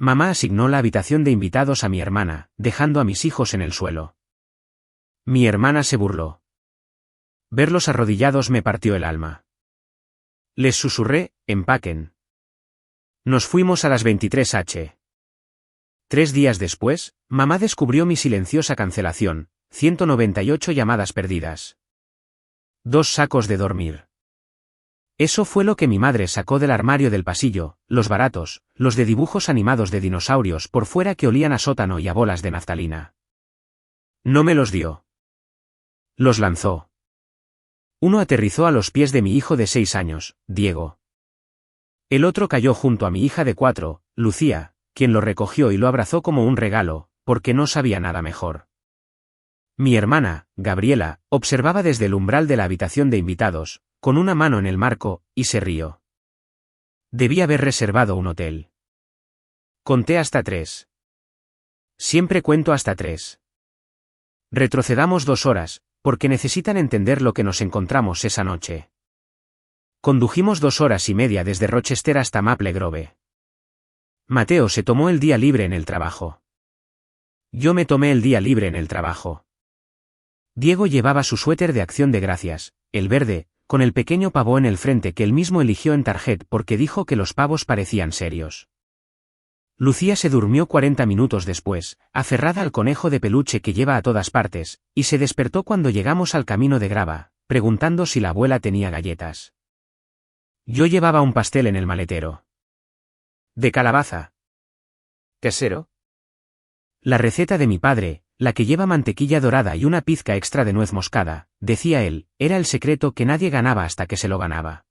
Mamá asignó la habitación de invitados a mi hermana, dejando a mis hijos en el suelo. Mi hermana se burló. Verlos arrodillados me partió el alma. Les susurré, empaquen. Nos fuimos a las 23h. 3 días después, mamá descubrió mi silenciosa cancelación, 198 llamadas perdidas. 2 sacos de dormir. Eso fue lo que mi madre sacó del armario del pasillo, los baratos, los de dibujos animados de dinosaurios por fuera que olían a sótano y a bolas de naftalina. No me los dio. Los lanzó. Uno aterrizó a los pies de mi hijo de 6 años, Diego. El otro cayó junto a mi hija de 4, Lucía, quien lo recogió y lo abrazó como un regalo, porque no sabía nada mejor. Mi hermana, Gabriela, observaba desde el umbral de la habitación de invitados, con una mano en el marco, y se rió. Debí haber reservado un hotel. Conté hasta 3. Siempre cuento hasta 3. Retrocedamos 2 horas, porque necesitan entender lo que nos encontramos esa noche. Condujimos 2 horas y media desde Rochester hasta Maple Grove. Mateo se tomó el día libre en el trabajo. Yo me tomé el día libre en el trabajo. Diego llevaba su suéter de Acción de Gracias, el verde, con el pequeño pavo en el frente que él mismo eligió en Target porque dijo que los pavos parecían serios. Lucía se durmió 40 minutos después, aferrada al conejo de peluche que lleva a todas partes, y se despertó cuando llegamos al camino de grava, preguntando si la abuela tenía galletas. Yo llevaba un pastel en el maletero. ¿De calabaza? ¿Casero? La receta de mi padre, la que lleva mantequilla dorada y una pizca extra de nuez moscada, decía él, era el secreto que nadie ganaba hasta que se lo ganaba.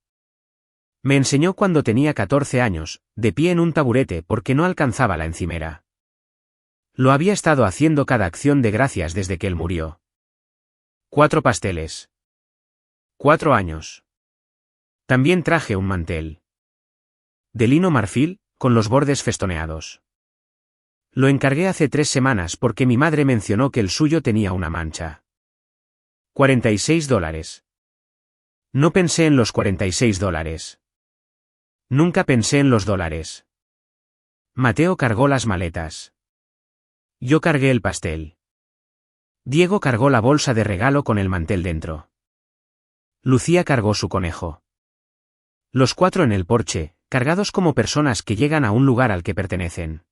Me enseñó cuando tenía 14 años, de pie en un taburete porque no alcanzaba la encimera. Lo había estado haciendo cada Acción de Gracias desde que él murió. 4 pasteles. 4 años. También traje un mantel. De lino marfil, con los bordes festoneados. Lo encargué hace 3 semanas porque mi madre mencionó que el suyo tenía una mancha. $46. No pensé en los $46. Nunca pensé en los dólares. Mateo cargó las maletas. Yo cargué el pastel. Diego cargó la bolsa de regalo con el mantel dentro. Lucía cargó su conejo. Los 4 en el porche, cargados como personas que llegan a un lugar al que pertenecen.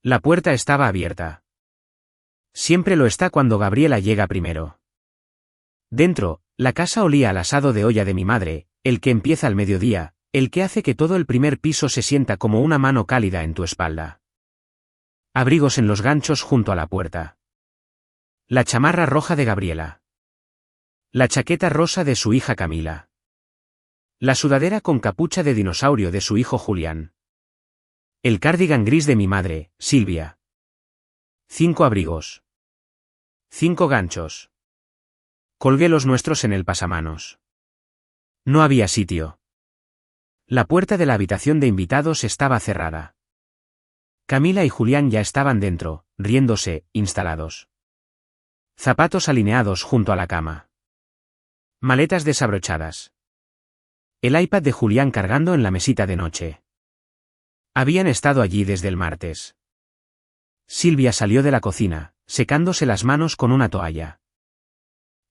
La puerta estaba abierta. Siempre lo está cuando Gabriela llega primero. Dentro, la casa olía al asado de olla de mi madre, el que empieza al mediodía, el que hace que todo el primer piso se sienta como una mano cálida en tu espalda. Abrigos en los ganchos junto a la puerta. La chamarra roja de Gabriela. La chaqueta rosa de su hija Camila. La sudadera con capucha de dinosaurio de su hijo Julián. El cardigan gris de mi madre, Silvia. 5 abrigos. 5 ganchos. Colgué los nuestros en el pasamanos. No había sitio. La puerta de la habitación de invitados estaba cerrada. Camila y Julián ya estaban dentro, riéndose, instalados. Zapatos alineados junto a la cama. Maletas desabrochadas. El iPad de Julián cargando en la mesita de noche. Habían estado allí desde el martes. Silvia salió de la cocina, secándose las manos con una toalla.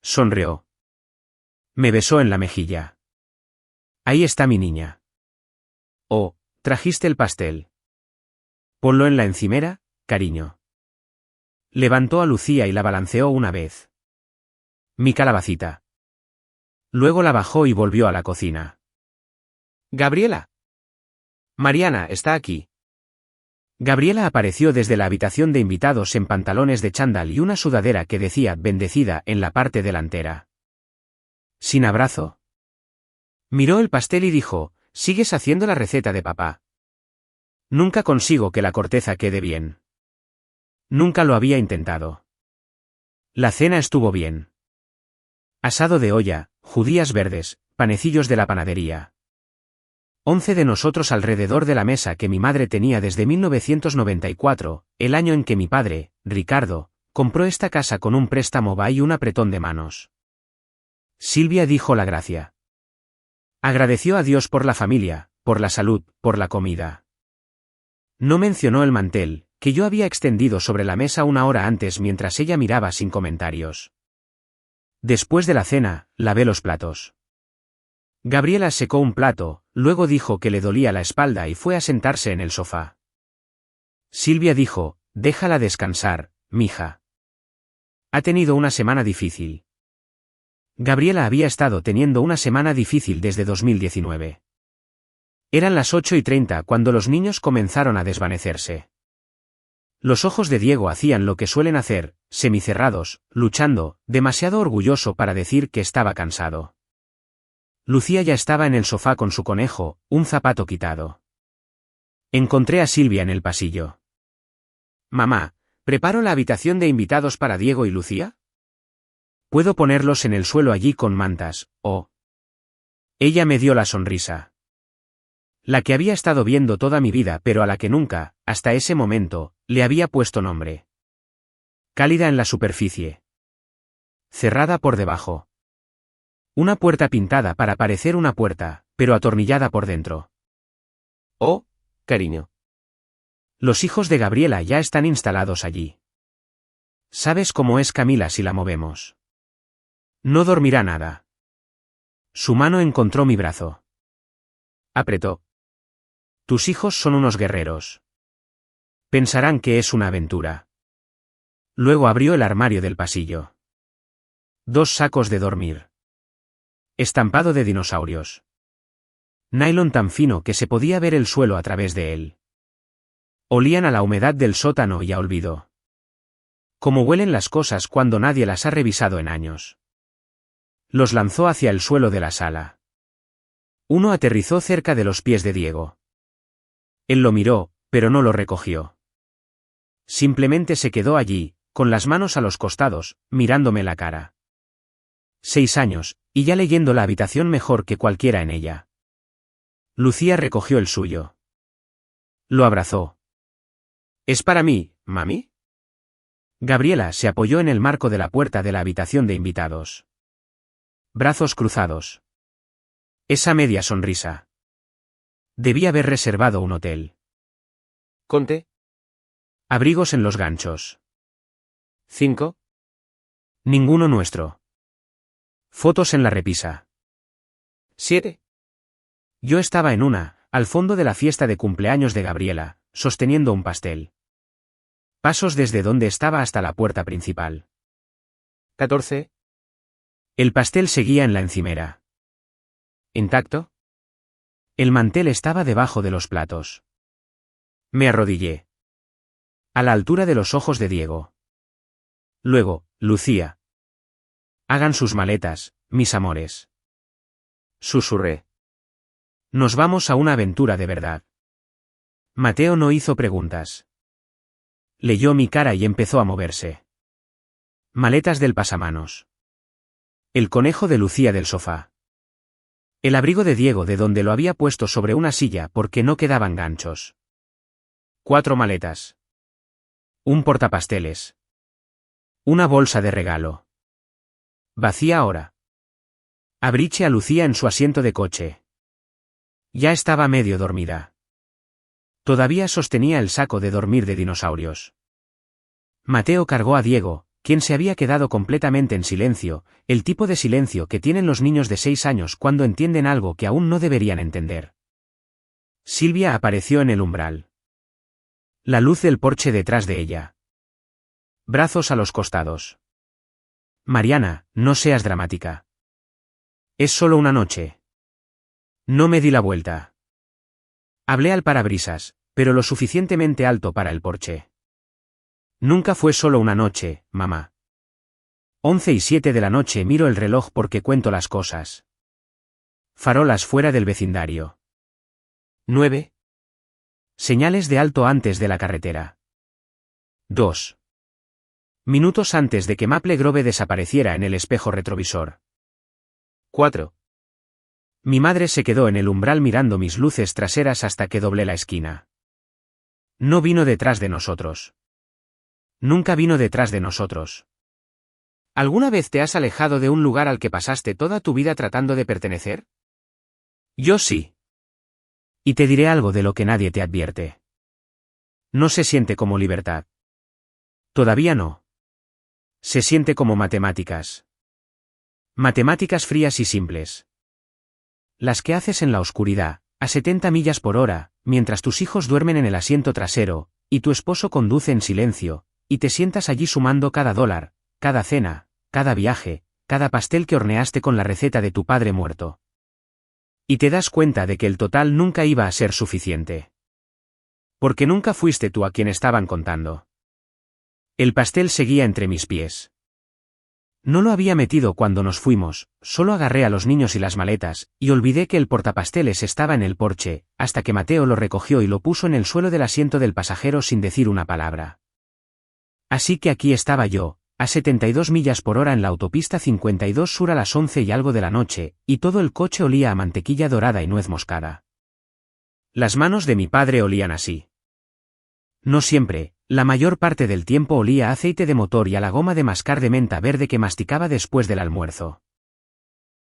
Sonrió. Me besó en la mejilla. Ahí está mi niña. Oh, ¿trajiste el pastel? Ponlo en la encimera, cariño. Levantó a Lucía y la balanceó una vez. Mi calabacita. Luego la bajó y volvió a la cocina. Gabriela. Mariana, está aquí. Gabriela apareció desde la habitación de invitados en pantalones de chándal y una sudadera que decía bendecida en la parte delantera. Sin abrazo. Miró el pastel y dijo, ¿sigues haciendo la receta de papá? Nunca consigo que la corteza quede bien. Nunca lo había intentado. La cena estuvo bien. Asado de olla, judías verdes, panecillos de la panadería. 11 de nosotros alrededor de la mesa que mi madre tenía desde 1994, el año en que mi padre, Ricardo, compró esta casa con un préstamo BA y un apretón de manos. Silvia dijo la gracia. Agradeció a Dios por la familia, por la salud, por la comida. No mencionó el mantel, que yo había extendido sobre la mesa una hora antes mientras ella miraba sin comentarios. Después de la cena, lavé los platos. Gabriela secó un plato, luego dijo que le dolía la espalda y fue a sentarse en el sofá. Silvia dijo, déjala descansar, mija. Ha tenido una semana difícil. Gabriela había estado teniendo una semana difícil desde 2019. Eran las 8:30 cuando los niños comenzaron a desvanecerse. Los ojos de Diego hacían lo que suelen hacer, semicerrados, luchando, demasiado orgulloso para decir que estaba cansado. Lucía ya estaba en el sofá con su conejo, un zapato quitado. Encontré a Silvia en el pasillo. Mamá, ¿preparo la habitación de invitados para Diego y Lucía? ¿Puedo ponerlos en el suelo allí con mantas, o...? Ella me dio la sonrisa. La que había estado viendo toda mi vida pero a la que nunca, hasta ese momento, le había puesto nombre. Cálida en la superficie. Cerrada por debajo. Una puerta pintada para parecer una puerta, pero atornillada por dentro. Oh, cariño. Los hijos de Gabriela ya están instalados allí. ¿Sabes cómo es Camila si la movemos? No dormirá nada. Su mano encontró mi brazo. Apretó. Tus hijos son unos guerreros. Pensarán que es una aventura. Luego abrió el armario del pasillo. 2 sacos de dormir. Estampado de dinosaurios. Nylon tan fino que se podía ver el suelo a través de él. Olían a la humedad del sótano y a olvido. Como huelen las cosas cuando nadie las ha revisado en años. Los lanzó hacia el suelo de la sala. Uno aterrizó cerca de los pies de Diego. Él lo miró, pero no lo recogió. Simplemente se quedó allí, con las manos a los costados, mirándome la cara. 6 años, y ya leyendo la habitación mejor que cualquiera en ella. Lucía recogió el suyo. Lo abrazó. ¿Es para mí, mami? Gabriela se apoyó en el marco de la puerta de la habitación de invitados. Brazos cruzados. Esa media sonrisa. Debí haber reservado un hotel. Conte. Abrigos en los ganchos. 5. Ninguno nuestro. Fotos en la repisa. 7. Yo estaba en una, al fondo de la fiesta de cumpleaños de Gabriela, sosteniendo un pastel. Pasos desde donde estaba hasta la puerta principal. 14. El pastel seguía en la encimera. ¿Intacto? El mantel estaba debajo de los platos. Me arrodillé. A la altura de los ojos de Diego. Luego, Lucía. Hagan sus maletas, mis amores. Susurré. Nos vamos a una aventura de verdad. Mateo no hizo preguntas. Leyó mi cara y empezó a moverse. Maletas del pasamanos. El conejo de Lucía del sofá. El abrigo de Diego de donde lo había puesto sobre una silla porque no quedaban ganchos. 4 maletas. Un portapasteles. Una bolsa de regalo. Vacía ahora. Abriche a Lucía en su asiento de coche. Ya estaba medio dormida. Todavía sostenía el saco de dormir de dinosaurios. Mateo cargó a Diego, quien se había quedado completamente en silencio, el tipo de silencio que tienen los niños de 6 años cuando entienden algo que aún no deberían entender. Silvia apareció en el umbral. La luz del porche detrás de ella. Brazos a los costados. Mariana, no seas dramática. Es solo una noche. No me di la vuelta. Hablé al parabrisas, pero lo suficientemente alto para el porche. Nunca fue solo una noche, mamá. 11:07 de la noche miro el reloj porque cuento las cosas. Farolas fuera del vecindario. 9. Señales de alto antes de la carretera. 2. Minutos antes de que Maple Grove desapareciera en el espejo retrovisor. 4. Mi madre se quedó en el umbral mirando mis luces traseras hasta que doblé la esquina. No vino detrás de nosotros. Nunca vino detrás de nosotros. ¿Alguna vez te has alejado de un lugar al que pasaste toda tu vida tratando de pertenecer? Yo sí. Y te diré algo de lo que nadie te advierte. No se siente como libertad. Todavía no. Se siente como matemáticas. Matemáticas frías y simples. Las que haces en la oscuridad, a 70 millas por hora, mientras tus hijos duermen en el asiento trasero, y tu esposo conduce en silencio, y te sientas allí sumando cada dólar, cada cena, cada viaje, cada pastel que horneaste con la receta de tu padre muerto. Y te das cuenta de que el total nunca iba a ser suficiente. Porque nunca fuiste tú a quien estaban contando. El pastel seguía entre mis pies. No lo había metido cuando nos fuimos, solo agarré a los niños y las maletas, y olvidé que el portapasteles estaba en el porche, hasta que Mateo lo recogió y lo puso en el suelo del asiento del pasajero sin decir una palabra. Así que aquí estaba yo, a 72 millas por hora en la autopista 52 sur a las 11 y algo de la noche, y todo el coche olía a mantequilla dorada y nuez moscada. Las manos de mi padre olían así. No siempre, la mayor parte del tiempo olía a aceite de motor y a la goma de mascar de menta verde que masticaba después del almuerzo.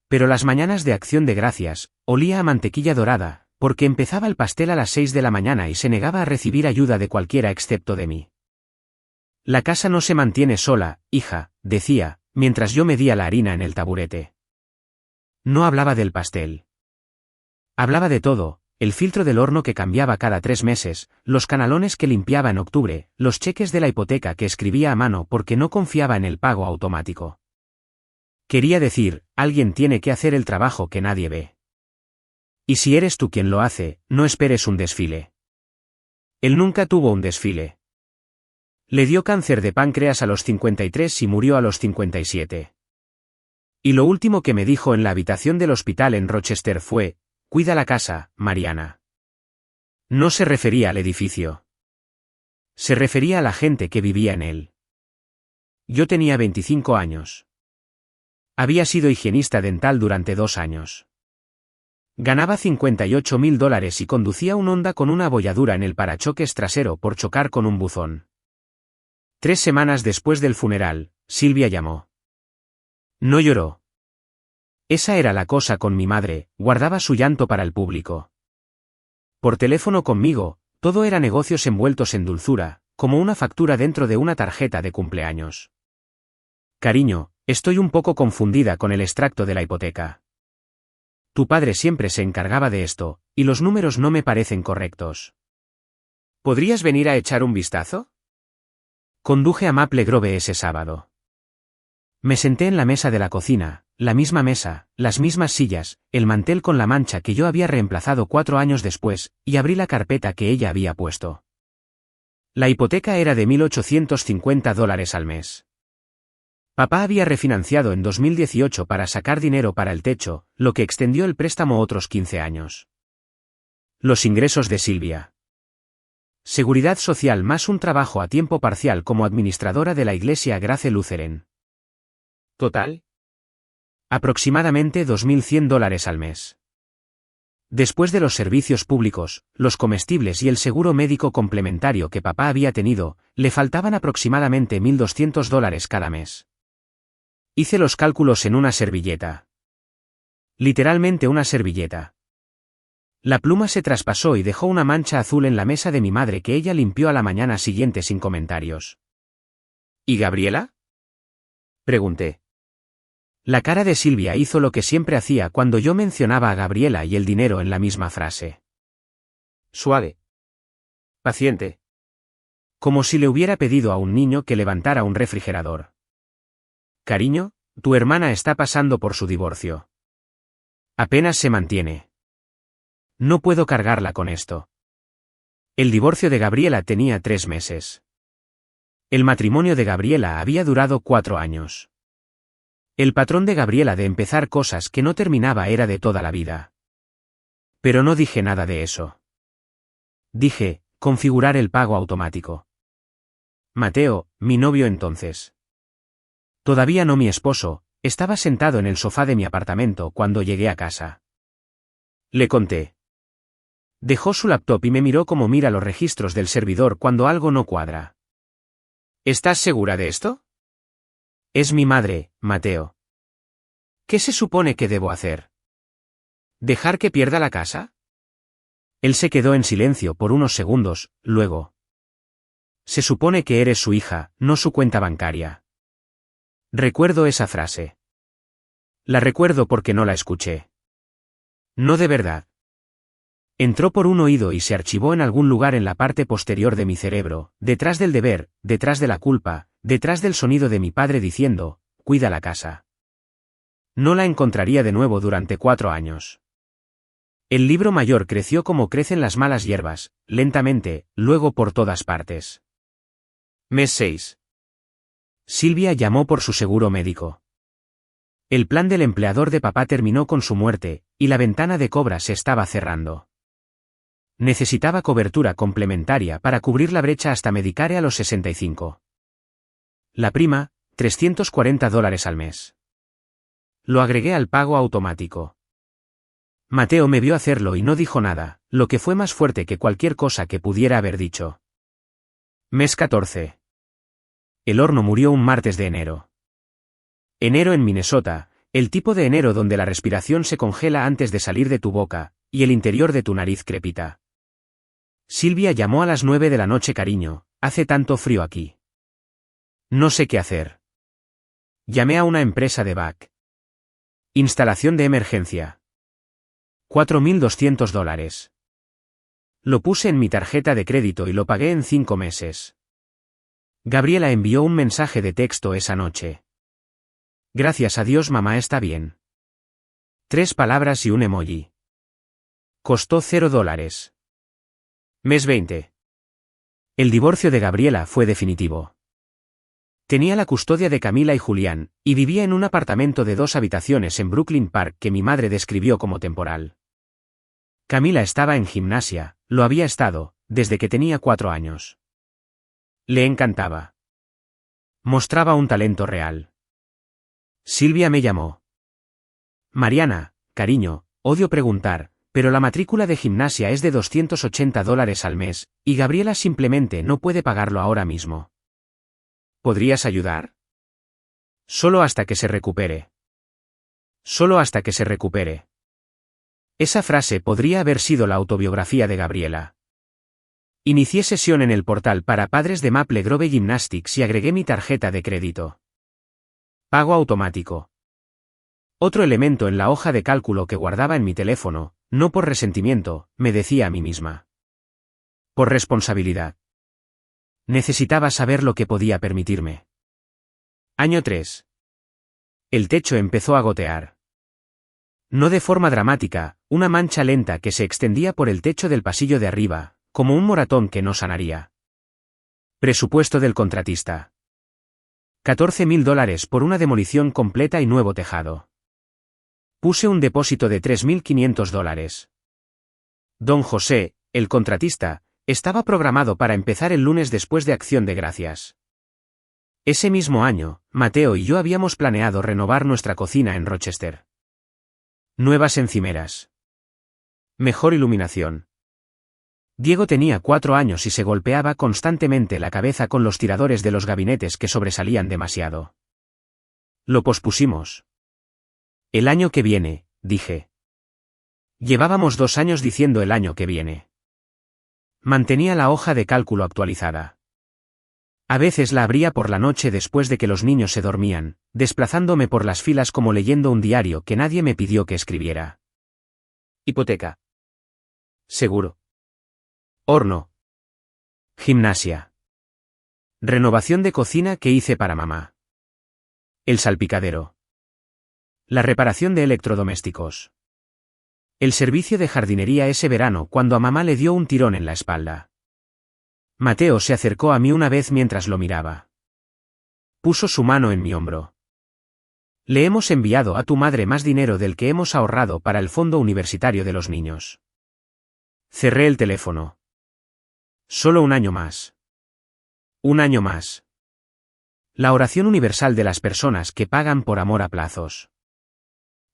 Pero las mañanas de Acción de Gracias, olía a mantequilla dorada, porque empezaba el pastel a las 6 de la mañana y se negaba a recibir ayuda de cualquiera excepto de mí. La casa no se mantiene sola, hija, decía, mientras yo medía la harina en el taburete. No hablaba del pastel. Hablaba de todo. El filtro del horno que cambiaba cada 3 meses, los canalones que limpiaba en octubre, los cheques de la hipoteca que escribía a mano porque no confiaba en el pago automático. Quería decir, alguien tiene que hacer el trabajo que nadie ve. Y si eres tú quien lo hace, no esperes un desfile. Él nunca tuvo un desfile. Le dio cáncer de páncreas a los 53 y murió a los 57. Y lo último que me dijo en la habitación del hospital en Rochester fue: cuida la casa, Mariana. No se refería al edificio. Se refería a la gente que vivía en él. Yo tenía 25 años. Había sido higienista dental durante 2 años. Ganaba $58,000 y conducía un Honda con una abolladura en el parachoques trasero por chocar con un buzón. 3 semanas después del funeral, Silvia llamó. No lloró. Esa era la cosa con mi madre, guardaba su llanto para el público. Por teléfono conmigo, todo era negocios envueltos en dulzura, como una factura dentro de una tarjeta de cumpleaños. Cariño, estoy un poco confundida con el extracto de la hipoteca. Tu padre siempre se encargaba de esto, y los números no me parecen correctos. ¿Podrías venir a echar un vistazo? Conduje a Maple Grove ese sábado. Me senté en la mesa de la cocina, la misma mesa, las mismas sillas, el mantel con la mancha que yo había reemplazado 4 años después, y abrí la carpeta que ella había puesto. La hipoteca era de $1,850 al mes. Papá había refinanciado en 2018 para sacar dinero para el techo, lo que extendió el préstamo otros 15 años. Los ingresos de Silvia. Seguridad social más un trabajo a tiempo parcial como administradora de la iglesia Grace Lutheran. ¿Total? Aproximadamente $2,100 al mes. Después de los servicios públicos, los comestibles y el seguro médico complementario que papá había tenido, le faltaban aproximadamente $1,200 cada mes. Hice los cálculos en una servilleta. Literalmente una servilleta. La pluma se traspasó y dejó una mancha azul en la mesa de mi madre que ella limpió a la mañana siguiente sin comentarios. ¿Y Gabriela? Pregunté. La cara de Silvia hizo lo que siempre hacía cuando yo mencionaba a Gabriela y el dinero en la misma frase. Suave. Paciente. Como si le hubiera pedido a un niño que levantara un refrigerador. Cariño, tu hermana está pasando por su divorcio. Apenas se mantiene. No puedo cargarla con esto. El divorcio de Gabriela tenía 3 meses. El matrimonio de Gabriela había durado 4 años. El patrón de Gabriela de empezar cosas que no terminaba era de toda la vida. Pero no dije nada de eso. Dije, configurar el pago automático. Mateo, mi novio entonces. Todavía no mi esposo, estaba sentado en el sofá de mi apartamento cuando llegué a casa. Le conté. Dejó su laptop y me miró como mira los registros del servidor cuando algo no cuadra. ¿Estás segura de esto? Es mi madre, Mateo. ¿Qué se supone que debo hacer? ¿Dejar que pierda la casa? Él se quedó en silencio por unos segundos, luego. Se supone que eres su hija, no su cuenta bancaria. Recuerdo esa frase. La recuerdo porque no la escuché. No de verdad. Entró por un oído y se archivó en algún lugar en la parte posterior de mi cerebro, detrás del deber, detrás de la culpa, detrás del sonido de mi padre diciendo, cuida la casa. No la encontraría de nuevo durante 4 años. El libro mayor creció como crecen las malas hierbas, lentamente, luego por todas partes. Mes 6. Silvia llamó por su seguro médico. El plan del empleador de papá terminó con su muerte, y la ventana de cobra se estaba cerrando. Necesitaba cobertura complementaria para cubrir la brecha hasta Medicare a los 65. La prima, $340 al mes. Lo agregué al pago automático. Mateo me vio hacerlo y no dijo nada, lo que fue más fuerte que cualquier cosa que pudiera haber dicho. Mes 14. El horno murió un martes de enero. Enero en Minnesota, el tipo de enero donde la respiración se congela antes de salir de tu boca, y el interior de tu nariz crepita. Silvia llamó a las 9 de la noche. Cariño, hace tanto frío aquí. No sé qué hacer. Llamé a una empresa de back. Instalación de emergencia. $4,200. Lo puse en mi tarjeta de crédito y lo pagué en 5 meses. Gabriela envió un mensaje de texto esa noche. Gracias a Dios mamá está bien. 3 palabras y un emoji. Costó $0. Mes 20. El divorcio de Gabriela fue definitivo. Tenía la custodia de Camila y Julián, y vivía en un apartamento de 2 habitaciones en Brooklyn Park que mi madre describió como temporal. Camila estaba en gimnasia, lo había estado, desde que tenía 4 años. Le encantaba. Mostraba un talento real. Silvia me llamó. Mariana, cariño, odio preguntar, pero la matrícula de gimnasia es de $280 al mes, y Gabriela simplemente no puede pagarlo ahora mismo. ¿Podrías ayudar? Solo hasta que se recupere. Solo hasta que se recupere. Esa frase podría haber sido la autobiografía de Gabriela. Inicié sesión en el portal para padres de Maple Grove Gymnastics y agregué mi tarjeta de crédito. Pago automático. Otro elemento en la hoja de cálculo que guardaba en mi teléfono, no por resentimiento, me decía a mí misma. Por responsabilidad. Necesitaba saber lo que podía permitirme. Año 3. El techo empezó a gotear. No de forma dramática, una mancha lenta que se extendía por el techo del pasillo de arriba, como un moratón que no sanaría. Presupuesto del contratista. $14,000 por una demolición completa y nuevo tejado. Puse un depósito de $3,500. Don José, el contratista, estaba programado para empezar el lunes después de Acción de Gracias. Ese mismo año, Mateo y yo habíamos planeado renovar nuestra cocina en Rochester. Nuevas encimeras. Mejor iluminación. Diego tenía 4 años y se golpeaba constantemente la cabeza con los tiradores de los gabinetes que sobresalían demasiado. Lo pospusimos. El año que viene, dije. Llevábamos 2 años diciendo el año que viene. Mantenía la hoja de cálculo actualizada. A veces la abría por la noche después de que los niños se dormían, desplazándome por las filas como leyendo un diario que nadie me pidió que escribiera. Hipoteca. Seguro. Horno. Gimnasia. Renovación de cocina que hice para mamá. El salpicadero. La reparación de electrodomésticos. El servicio de jardinería ese verano cuando a mamá le dio un tirón en la espalda. Mateo se acercó a mí una vez mientras lo miraba. Puso su mano en mi hombro. Le hemos enviado a tu madre más dinero del que hemos ahorrado para el fondo universitario de los niños. Cerré el teléfono. Solo un año más. Un año más. La oración universal de las personas que pagan por amor a plazos.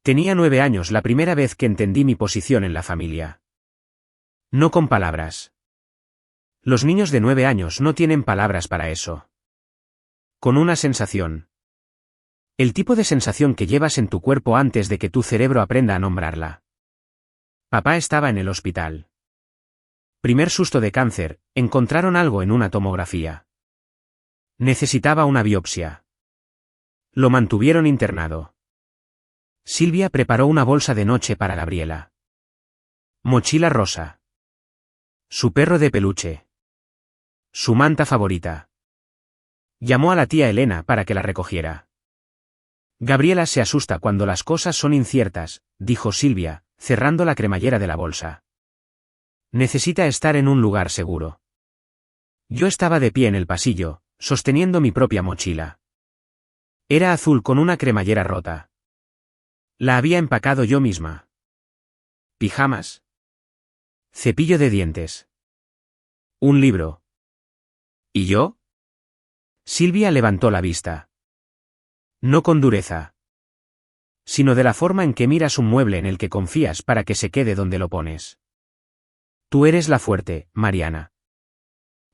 Tenía 9 años la primera vez que entendí mi posición en la familia. No con palabras. Los niños de 9 años no tienen palabras para eso. Con una sensación. El tipo de sensación que llevas en tu cuerpo antes de que tu cerebro aprenda a nombrarla. Papá estaba en el hospital. Primer susto de cáncer, encontraron algo en una tomografía. Necesitaba una biopsia. Lo mantuvieron internado. Silvia preparó una bolsa de noche para Gabriela. Mochila rosa. Su perro de peluche. Su manta favorita. Llamó a la tía Elena para que la recogiera. Gabriela se asusta cuando las cosas son inciertas, dijo Silvia, cerrando la cremallera de la bolsa. Necesita estar en un lugar seguro. Yo estaba de pie en el pasillo, sosteniendo mi propia mochila. Era azul con una cremallera rota. La había empacado yo misma. Pijamas. Cepillo de dientes. Un libro. ¿Y yo? Silvia levantó la vista. No con dureza, sino de la forma en que miras un mueble en el que confías para que se quede donde lo pones. Tú eres la fuerte, Mariana.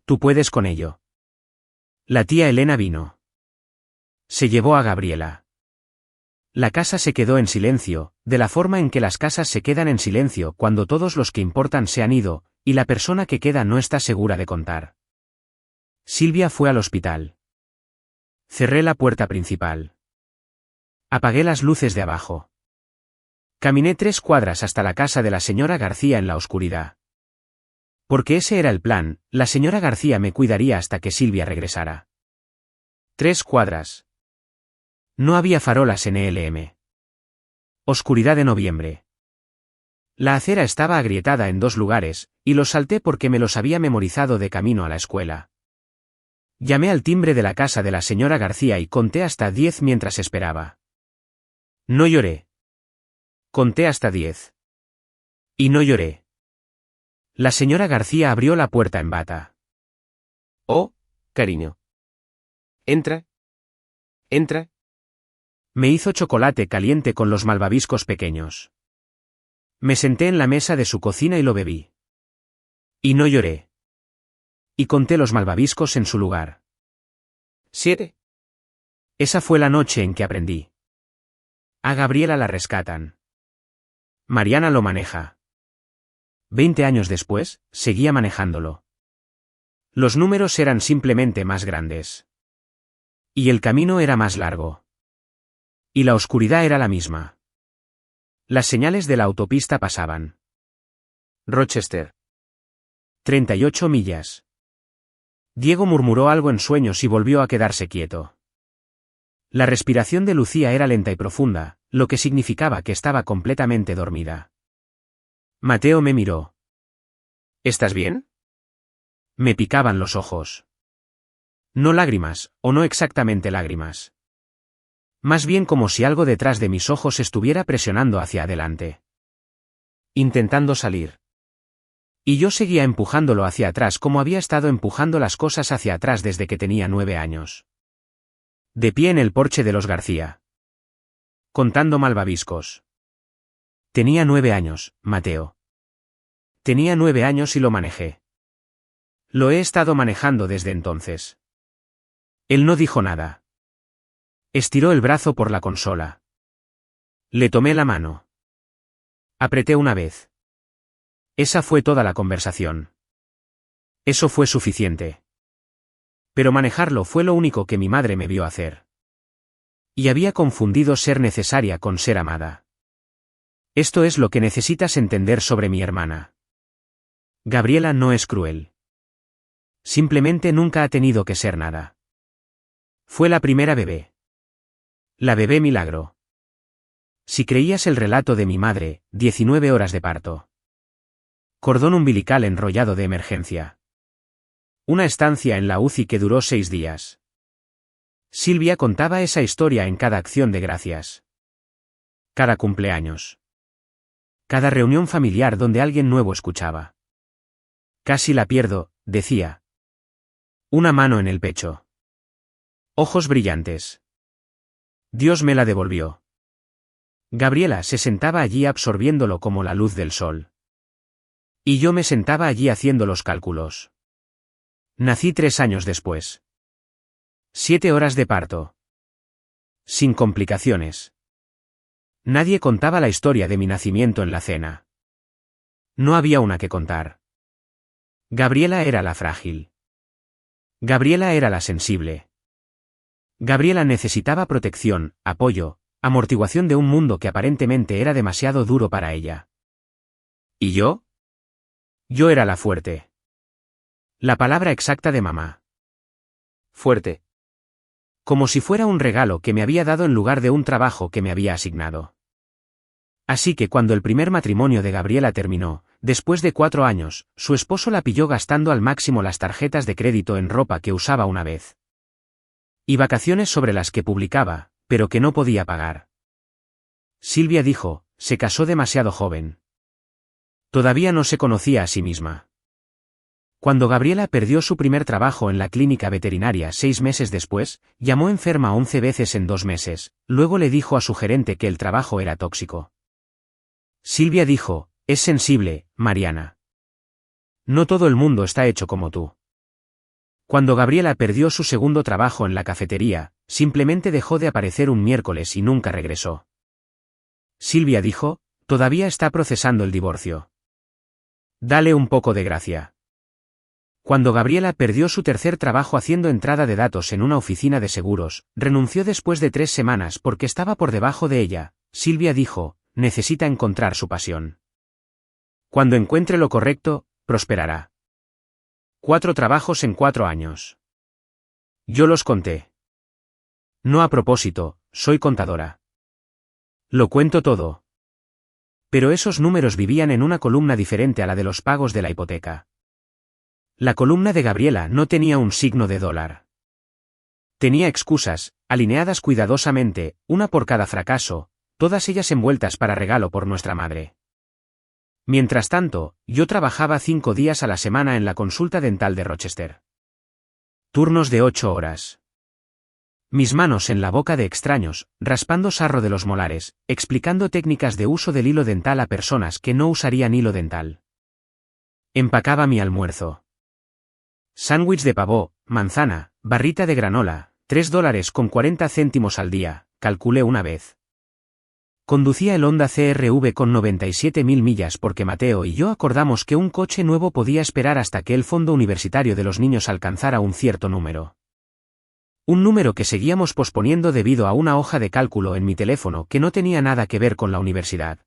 Tú puedes con ello. La tía Elena vino. Se llevó a Gabriela. La casa se quedó en silencio, de la forma en que las casas se quedan en silencio cuando todos los que importan se han ido, y la persona que queda no está segura de contar. Silvia fue al hospital. Cerré la puerta principal. Apagué las luces de abajo. Caminé 3 cuadras hasta la casa de la señora García en la oscuridad. Porque ese era el plan, la señora García me cuidaría hasta que Silvia regresara. 3 cuadras. No había farolas en ELM. Oscuridad de noviembre. La acera estaba agrietada en 2 lugares, y los salté porque me los había memorizado de camino a la escuela. Llamé al timbre de la casa de la señora García y conté hasta 10 mientras esperaba. No lloré. Conté hasta 10. Y no lloré. La señora García abrió la puerta en bata. Oh, cariño. Entra. Entra. Me hizo chocolate caliente con los malvaviscos pequeños. Me senté en la mesa de su cocina y lo bebí. Y no lloré. Y conté los malvaviscos en su lugar. 7. Esa fue la noche en que aprendí. A Gabriela la rescatan. Mariana lo maneja. 20 años después, seguía manejándolo. Los números eran simplemente más grandes. Y el camino era más largo. Y la oscuridad era la misma. Las señales de la autopista pasaban. Rochester. 38 millas. Diego murmuró algo en sueños y volvió a quedarse quieto. La respiración de Lucía era lenta y profunda, lo que significaba que estaba completamente dormida. Mateo me miró. ¿Estás bien? Me picaban los ojos. No lágrimas, o no exactamente lágrimas. Más bien como si algo detrás de mis ojos estuviera presionando hacia adelante. Intentando salir. Y yo seguía empujándolo hacia atrás como había estado empujando las cosas hacia atrás desde que tenía 9 años. De pie en el porche de los García. Contando malvaviscos. Tenía 9 años, Mateo. Tenía 9 años y lo manejé. Lo he estado manejando desde entonces. Él no dijo nada. Estiró el brazo por la consola. Le tomé la mano. Apreté una vez. Esa fue toda la conversación. Eso fue suficiente. Pero manejarlo fue lo único que mi madre me vio hacer. Y había confundido ser necesaria con ser amada. Esto es lo que necesitas entender sobre mi hermana. Gabriela no es cruel. Simplemente nunca ha tenido que ser nada. Fue la primera bebé. La bebé milagro. Si creías el relato de mi madre, 19 horas de parto. Cordón umbilical enrollado de emergencia. Una estancia en la UCI que duró 6 días. Silvia contaba esa historia en cada acción de gracias. Cada cumpleaños. Cada reunión familiar donde alguien nuevo escuchaba. Casi la pierdo, decía. Una mano en el pecho. Ojos brillantes. Dios me la devolvió. Gabriela se sentaba allí absorbiéndolo como la luz del sol. Y yo me sentaba allí haciendo los cálculos. Nací 3 años después. 7 horas de parto. Sin complicaciones. Nadie contaba la historia de mi nacimiento en la cena. No había una que contar. Gabriela era la frágil. Gabriela era la sensible. Gabriela necesitaba protección, apoyo, amortiguación de un mundo que aparentemente era demasiado duro para ella. ¿Y yo? Yo era la fuerte. La palabra exacta de mamá. Fuerte. Como si fuera un regalo que me había dado en lugar de un trabajo que me había asignado. Así que cuando el primer matrimonio de Gabriela terminó, después de 4 años, su esposo la pilló gastando al máximo las tarjetas de crédito en ropa que usaba una vez. Y vacaciones sobre las que publicaba, pero que no podía pagar. Silvia dijo, se casó demasiado joven. Todavía no se conocía a sí misma. Cuando Gabriela perdió su primer trabajo en la clínica veterinaria 6 meses después, llamó enferma 11 veces en 2 meses, luego le dijo a su gerente que el trabajo era tóxico. Silvia dijo, es sensible, Mariana. No todo el mundo está hecho como tú. Cuando Gabriela perdió su segundo trabajo en la cafetería, simplemente dejó de aparecer un miércoles y nunca regresó. Silvia dijo, todavía está procesando el divorcio. Dale un poco de gracia. Cuando Gabriela perdió su tercer trabajo haciendo entrada de datos en una oficina de seguros, renunció después de 3 semanas porque estaba por debajo de ella. Silvia dijo, necesita encontrar su pasión. Cuando encuentre lo correcto, prosperará. 4 trabajos en 4 años. Yo los conté. No a propósito, soy contadora. Lo cuento todo. Pero esos números vivían en una columna diferente a la de los pagos de la hipoteca. La columna de Gabriela no tenía un signo de dólar. Tenía excusas, alineadas cuidadosamente, una por cada fracaso, todas ellas envueltas para regalo por nuestra madre. Mientras tanto, yo trabajaba 5 días a la semana en la consulta dental de Rochester. Turnos de 8 horas. Mis manos en la boca de extraños, raspando sarro de los molares, explicando técnicas de uso del hilo dental a personas que no usarían hilo dental. Empacaba mi almuerzo. Sándwich de pavó, manzana, barrita de granola, $3.40 al día, calculé una vez. Conducía el Honda CR-V con 97.000 millas porque Mateo y yo acordamos que un coche nuevo podía esperar hasta que el fondo universitario de los niños alcanzara un cierto número. Un número que seguíamos posponiendo debido a una hoja de cálculo en mi teléfono que no tenía nada que ver con la universidad.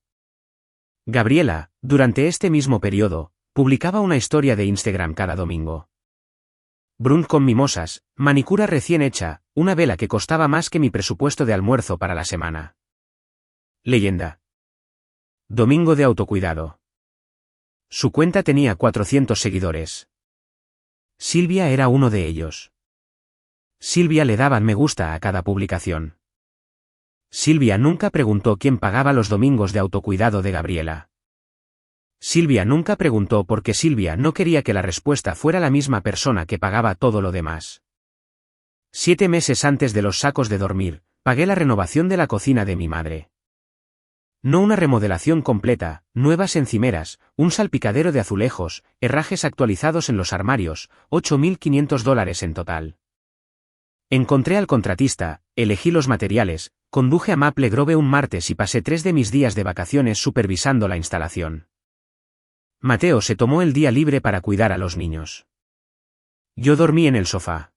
Gabriela, durante este mismo periodo, publicaba una historia de Instagram cada domingo. Brunch con mimosas, manicura recién hecha, una vela que costaba más que mi presupuesto de almuerzo para la semana. Leyenda. Domingo de autocuidado. Su cuenta tenía 400 seguidores. Silvia era uno de ellos. Silvia le daban me gusta a cada publicación. Silvia nunca preguntó quién pagaba los domingos de autocuidado de Gabriela. Silvia nunca preguntó porque Silvia no quería que la respuesta fuera la misma persona que pagaba todo lo demás. 7 meses antes de los sacos de dormir, pagué la renovación de la cocina de mi madre. No una remodelación completa, nuevas encimeras, un salpicadero de azulejos, herrajes actualizados en los armarios, $8.500 en total. Encontré al contratista, elegí los materiales, conduje a Maple Grove un martes y pasé 3 de mis días de vacaciones supervisando la instalación. Mateo se tomó el día libre para cuidar a los niños. Yo dormí en el sofá.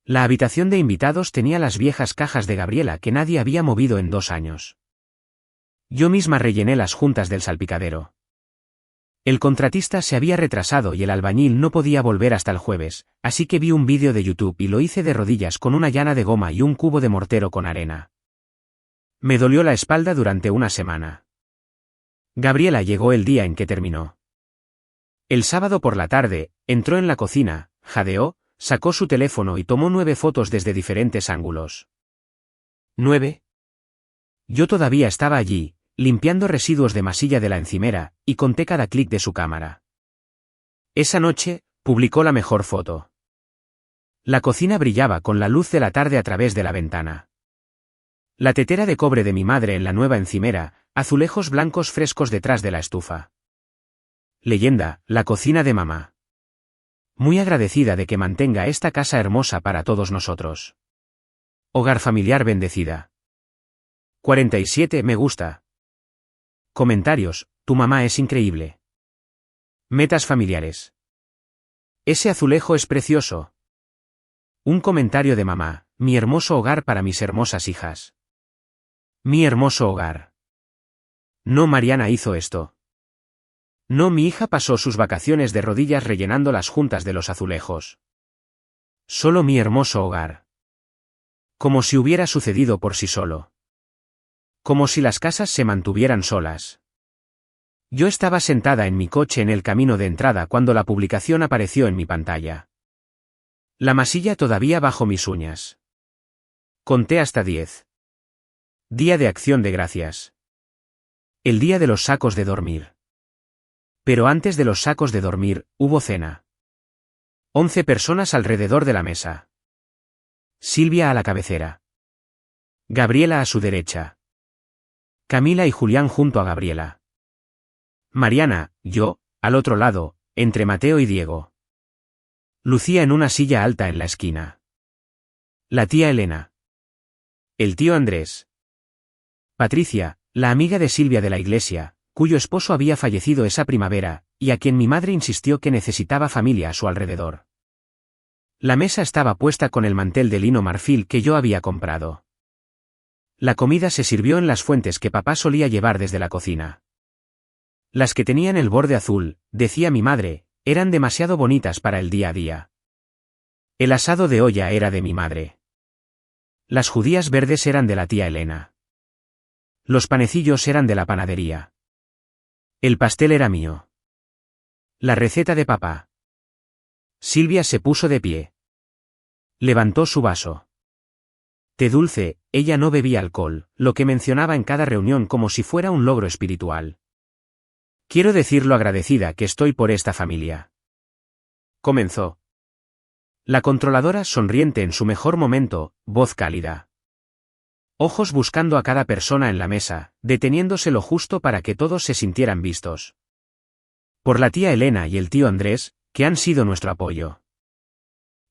La habitación de invitados tenía las viejas cajas de Gabriela que nadie había movido en 2 años. Yo misma rellené las juntas del salpicadero. El contratista se había retrasado y el albañil no podía volver hasta el jueves, así que vi un vídeo de YouTube y lo hice de rodillas con una llana de goma y un cubo de mortero con arena. Me dolió la espalda durante una semana. Gabriela llegó el día en que terminó. El sábado por la tarde, entró en la cocina, jadeó, sacó su teléfono y tomó 9 fotos desde diferentes ángulos. ¿9? Yo todavía estaba allí, limpiando residuos de masilla de la encimera, y conté cada clic de su cámara. Esa noche, publicó la mejor foto. La cocina brillaba con la luz de la tarde a través de la ventana. La tetera de cobre de mi madre en la nueva encimera, azulejos blancos frescos detrás de la estufa. Leyenda, la cocina de mamá. Muy agradecida de que mantenga esta casa hermosa para todos nosotros. Hogar familiar bendecida. 47 me gusta. Comentarios, tu mamá es increíble. Metas familiares. Ese azulejo es precioso. Un comentario de mamá, mi hermoso hogar para mis hermosas hijas. Mi hermoso hogar. No, Mariana hizo esto. No, mi hija pasó sus vacaciones de rodillas rellenando las juntas de los azulejos. Solo mi hermoso hogar. Como si hubiera sucedido por sí solo. Como si las casas se mantuvieran solas. Yo estaba sentada en mi coche en el camino de entrada cuando la publicación apareció en mi pantalla. La masilla todavía bajo mis uñas. Conté hasta 10. Día de Acción de Gracias. El día de los sacos de dormir. Pero antes de los sacos de dormir, hubo cena. 11 personas alrededor de la mesa. Silvia a la cabecera. Gabriela a su derecha. Camila y Julián junto a Gabriela. Mariana, yo, al otro lado, entre Mateo y Diego. Lucía en una silla alta en la esquina. La tía Elena. El tío Andrés. Patricia, la amiga de Silvia de la iglesia, cuyo esposo había fallecido esa primavera, y a quien mi madre insistió que necesitaba familia a su alrededor. La mesa estaba puesta con el mantel de lino marfil que yo había comprado. La comida se sirvió en las fuentes que papá solía llevar desde la cocina. Las que tenían el borde azul, decía mi madre, eran demasiado bonitas para el día a día. El asado de olla era de mi madre. Las judías verdes eran de la tía Elena. Los panecillos eran de la panadería. El pastel era mío. La receta de papá. Silvia se puso de pie. Levantó su vaso. Té dulce, ella no bebía alcohol, lo que mencionaba en cada reunión como si fuera un logro espiritual. Quiero decir lo agradecida que estoy por esta familia. Comenzó. La controladora sonriente en su mejor momento, voz cálida. Ojos buscando a cada persona en la mesa, deteniéndose lo justo para que todos se sintieran vistos. Por la tía Elena y el tío Andrés, que han sido nuestro apoyo.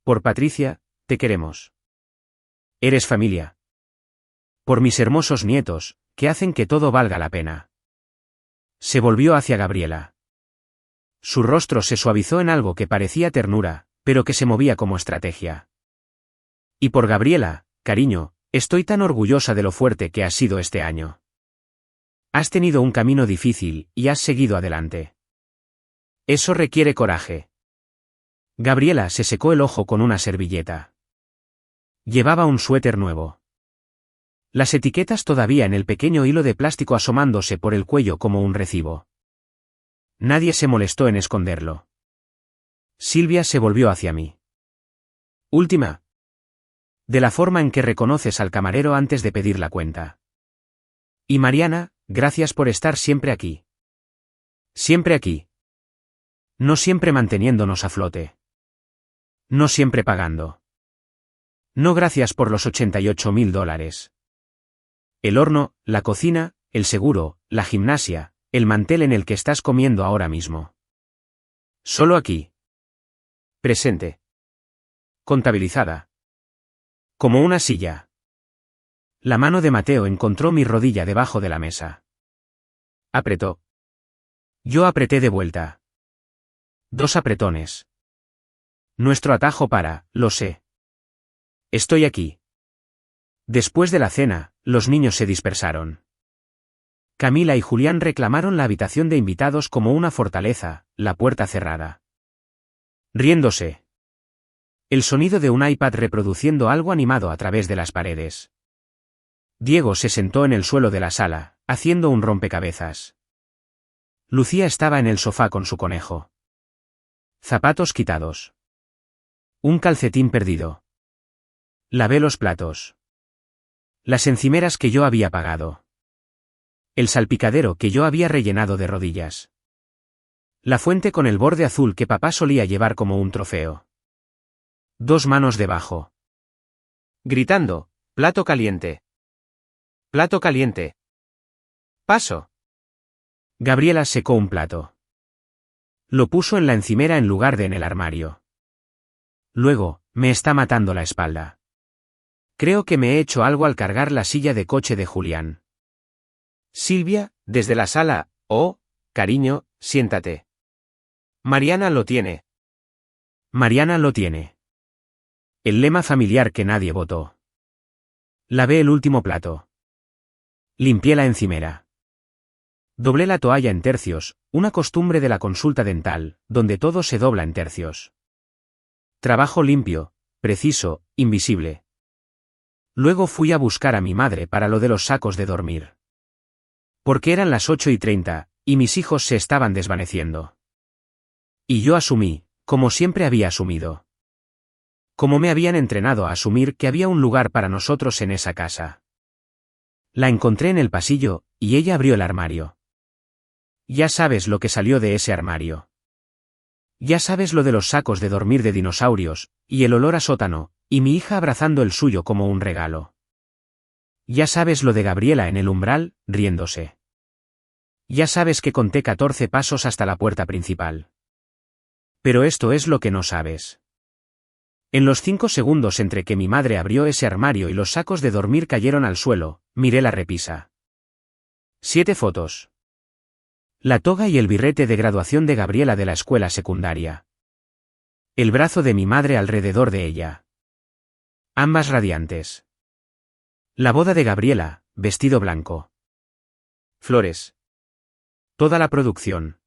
Por Patricia, te queremos. Eres familia. Por mis hermosos nietos, que hacen que todo valga la pena. Se volvió hacia Gabriela. Su rostro se suavizó en algo que parecía ternura, pero que se movía como estrategia. Y por Gabriela, cariño, estoy tan orgullosa de lo fuerte que has sido este año. Has tenido un camino difícil, y has seguido adelante. Eso requiere coraje. Gabriela se secó el ojo con una servilleta. Llevaba un suéter nuevo. Las etiquetas todavía en el pequeño hilo de plástico asomándose por el cuello como un recibo. Nadie se molestó en esconderlo. Silvia se volvió hacia mí. Última. De la forma en que reconoces al camarero antes de pedir la cuenta. Y Mariana, gracias por estar siempre aquí. Siempre aquí. No siempre manteniéndonos a flote. No siempre pagando. No gracias por los $88.000. El horno, la cocina, el seguro, la gimnasia, el mantel en el que estás comiendo ahora mismo. Solo aquí. Presente. Contabilizada. Como una silla. La mano de Mateo encontró mi rodilla debajo de la mesa. Apretó. Yo apreté de vuelta. 2 apretones. Nuestro atajo lo sé. Estoy aquí. Después de la cena, los niños se dispersaron. Camila y Julián reclamaron la habitación de invitados como una fortaleza, la puerta cerrada. Riéndose. El sonido de un iPad reproduciendo algo animado a través de las paredes. Diego se sentó en el suelo de la sala, haciendo un rompecabezas. Lucía estaba en el sofá con su conejo. Zapatos quitados. Un calcetín perdido. Lavé los platos. Las encimeras que yo había pagado. El salpicadero que yo había rellenado de rodillas. La fuente con el borde azul que papá solía llevar como un trofeo. 2 manos debajo. Gritando, plato caliente. Plato caliente. Paso. Gabriela secó un plato. Lo puso en la encimera en lugar de en el armario. Luego, me está matando la espalda. Creo que me he hecho algo al cargar la silla de coche de Julián. Silvia, desde la sala, oh, cariño, siéntate. Mariana lo tiene. Mariana lo tiene. El lema familiar que nadie votó. Lavé el último plato. Limpié la encimera. Doblé la toalla en tercios, una costumbre de la consulta dental, donde todo se dobla en tercios. Trabajo limpio, preciso, invisible. Luego fui a buscar a mi madre para lo de los sacos de dormir. Porque eran las 8:30, y mis hijos se estaban desvaneciendo. Y yo asumí, como siempre había asumido. Como me habían entrenado a asumir que había un lugar para nosotros en esa casa. La encontré en el pasillo, y ella abrió el armario. Ya sabes lo que salió de ese armario. Ya sabes lo de los sacos de dormir de dinosaurios, y el olor a sótano, y mi hija abrazando el suyo como un regalo. Ya sabes lo de Gabriela en el umbral, riéndose. Ya sabes que conté 14 pasos hasta la puerta principal. Pero esto es lo que no sabes. En los 5 segundos entre que mi madre abrió ese armario y los sacos de dormir cayeron al suelo, miré la repisa. 7 fotos. La toga y el birrete de graduación de Gabriela de la escuela secundaria. El brazo de mi madre alrededor de ella. Ambas radiantes. La boda de Gabriela, vestido blanco. Flores. Toda la producción.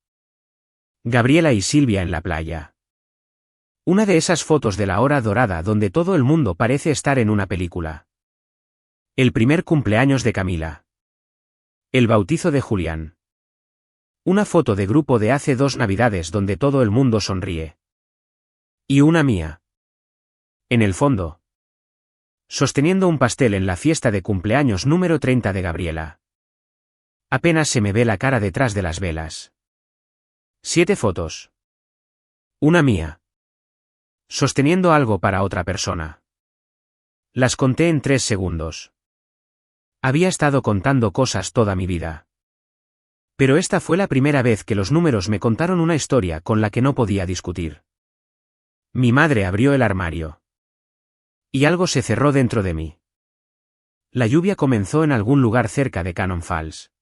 Gabriela y Silvia en la playa. Una de esas fotos de la hora dorada donde todo el mundo parece estar en una película. El primer cumpleaños de Camila. El bautizo de Julián. Una foto de grupo de hace 2 navidades donde todo el mundo sonríe. Y una mía. En el fondo. Sosteniendo un pastel en la fiesta de cumpleaños número 30 de Gabriela. Apenas se me ve la cara detrás de las velas. 7 fotos. Una mía. Sosteniendo algo para otra persona. Las conté en 3 segundos. Había estado contando cosas toda mi vida. Pero esta fue la primera vez que los números me contaron una historia con la que no podía discutir. Mi madre abrió el armario. Y algo se cerró dentro de mí. La lluvia comenzó en algún lugar cerca de Cannon Falls.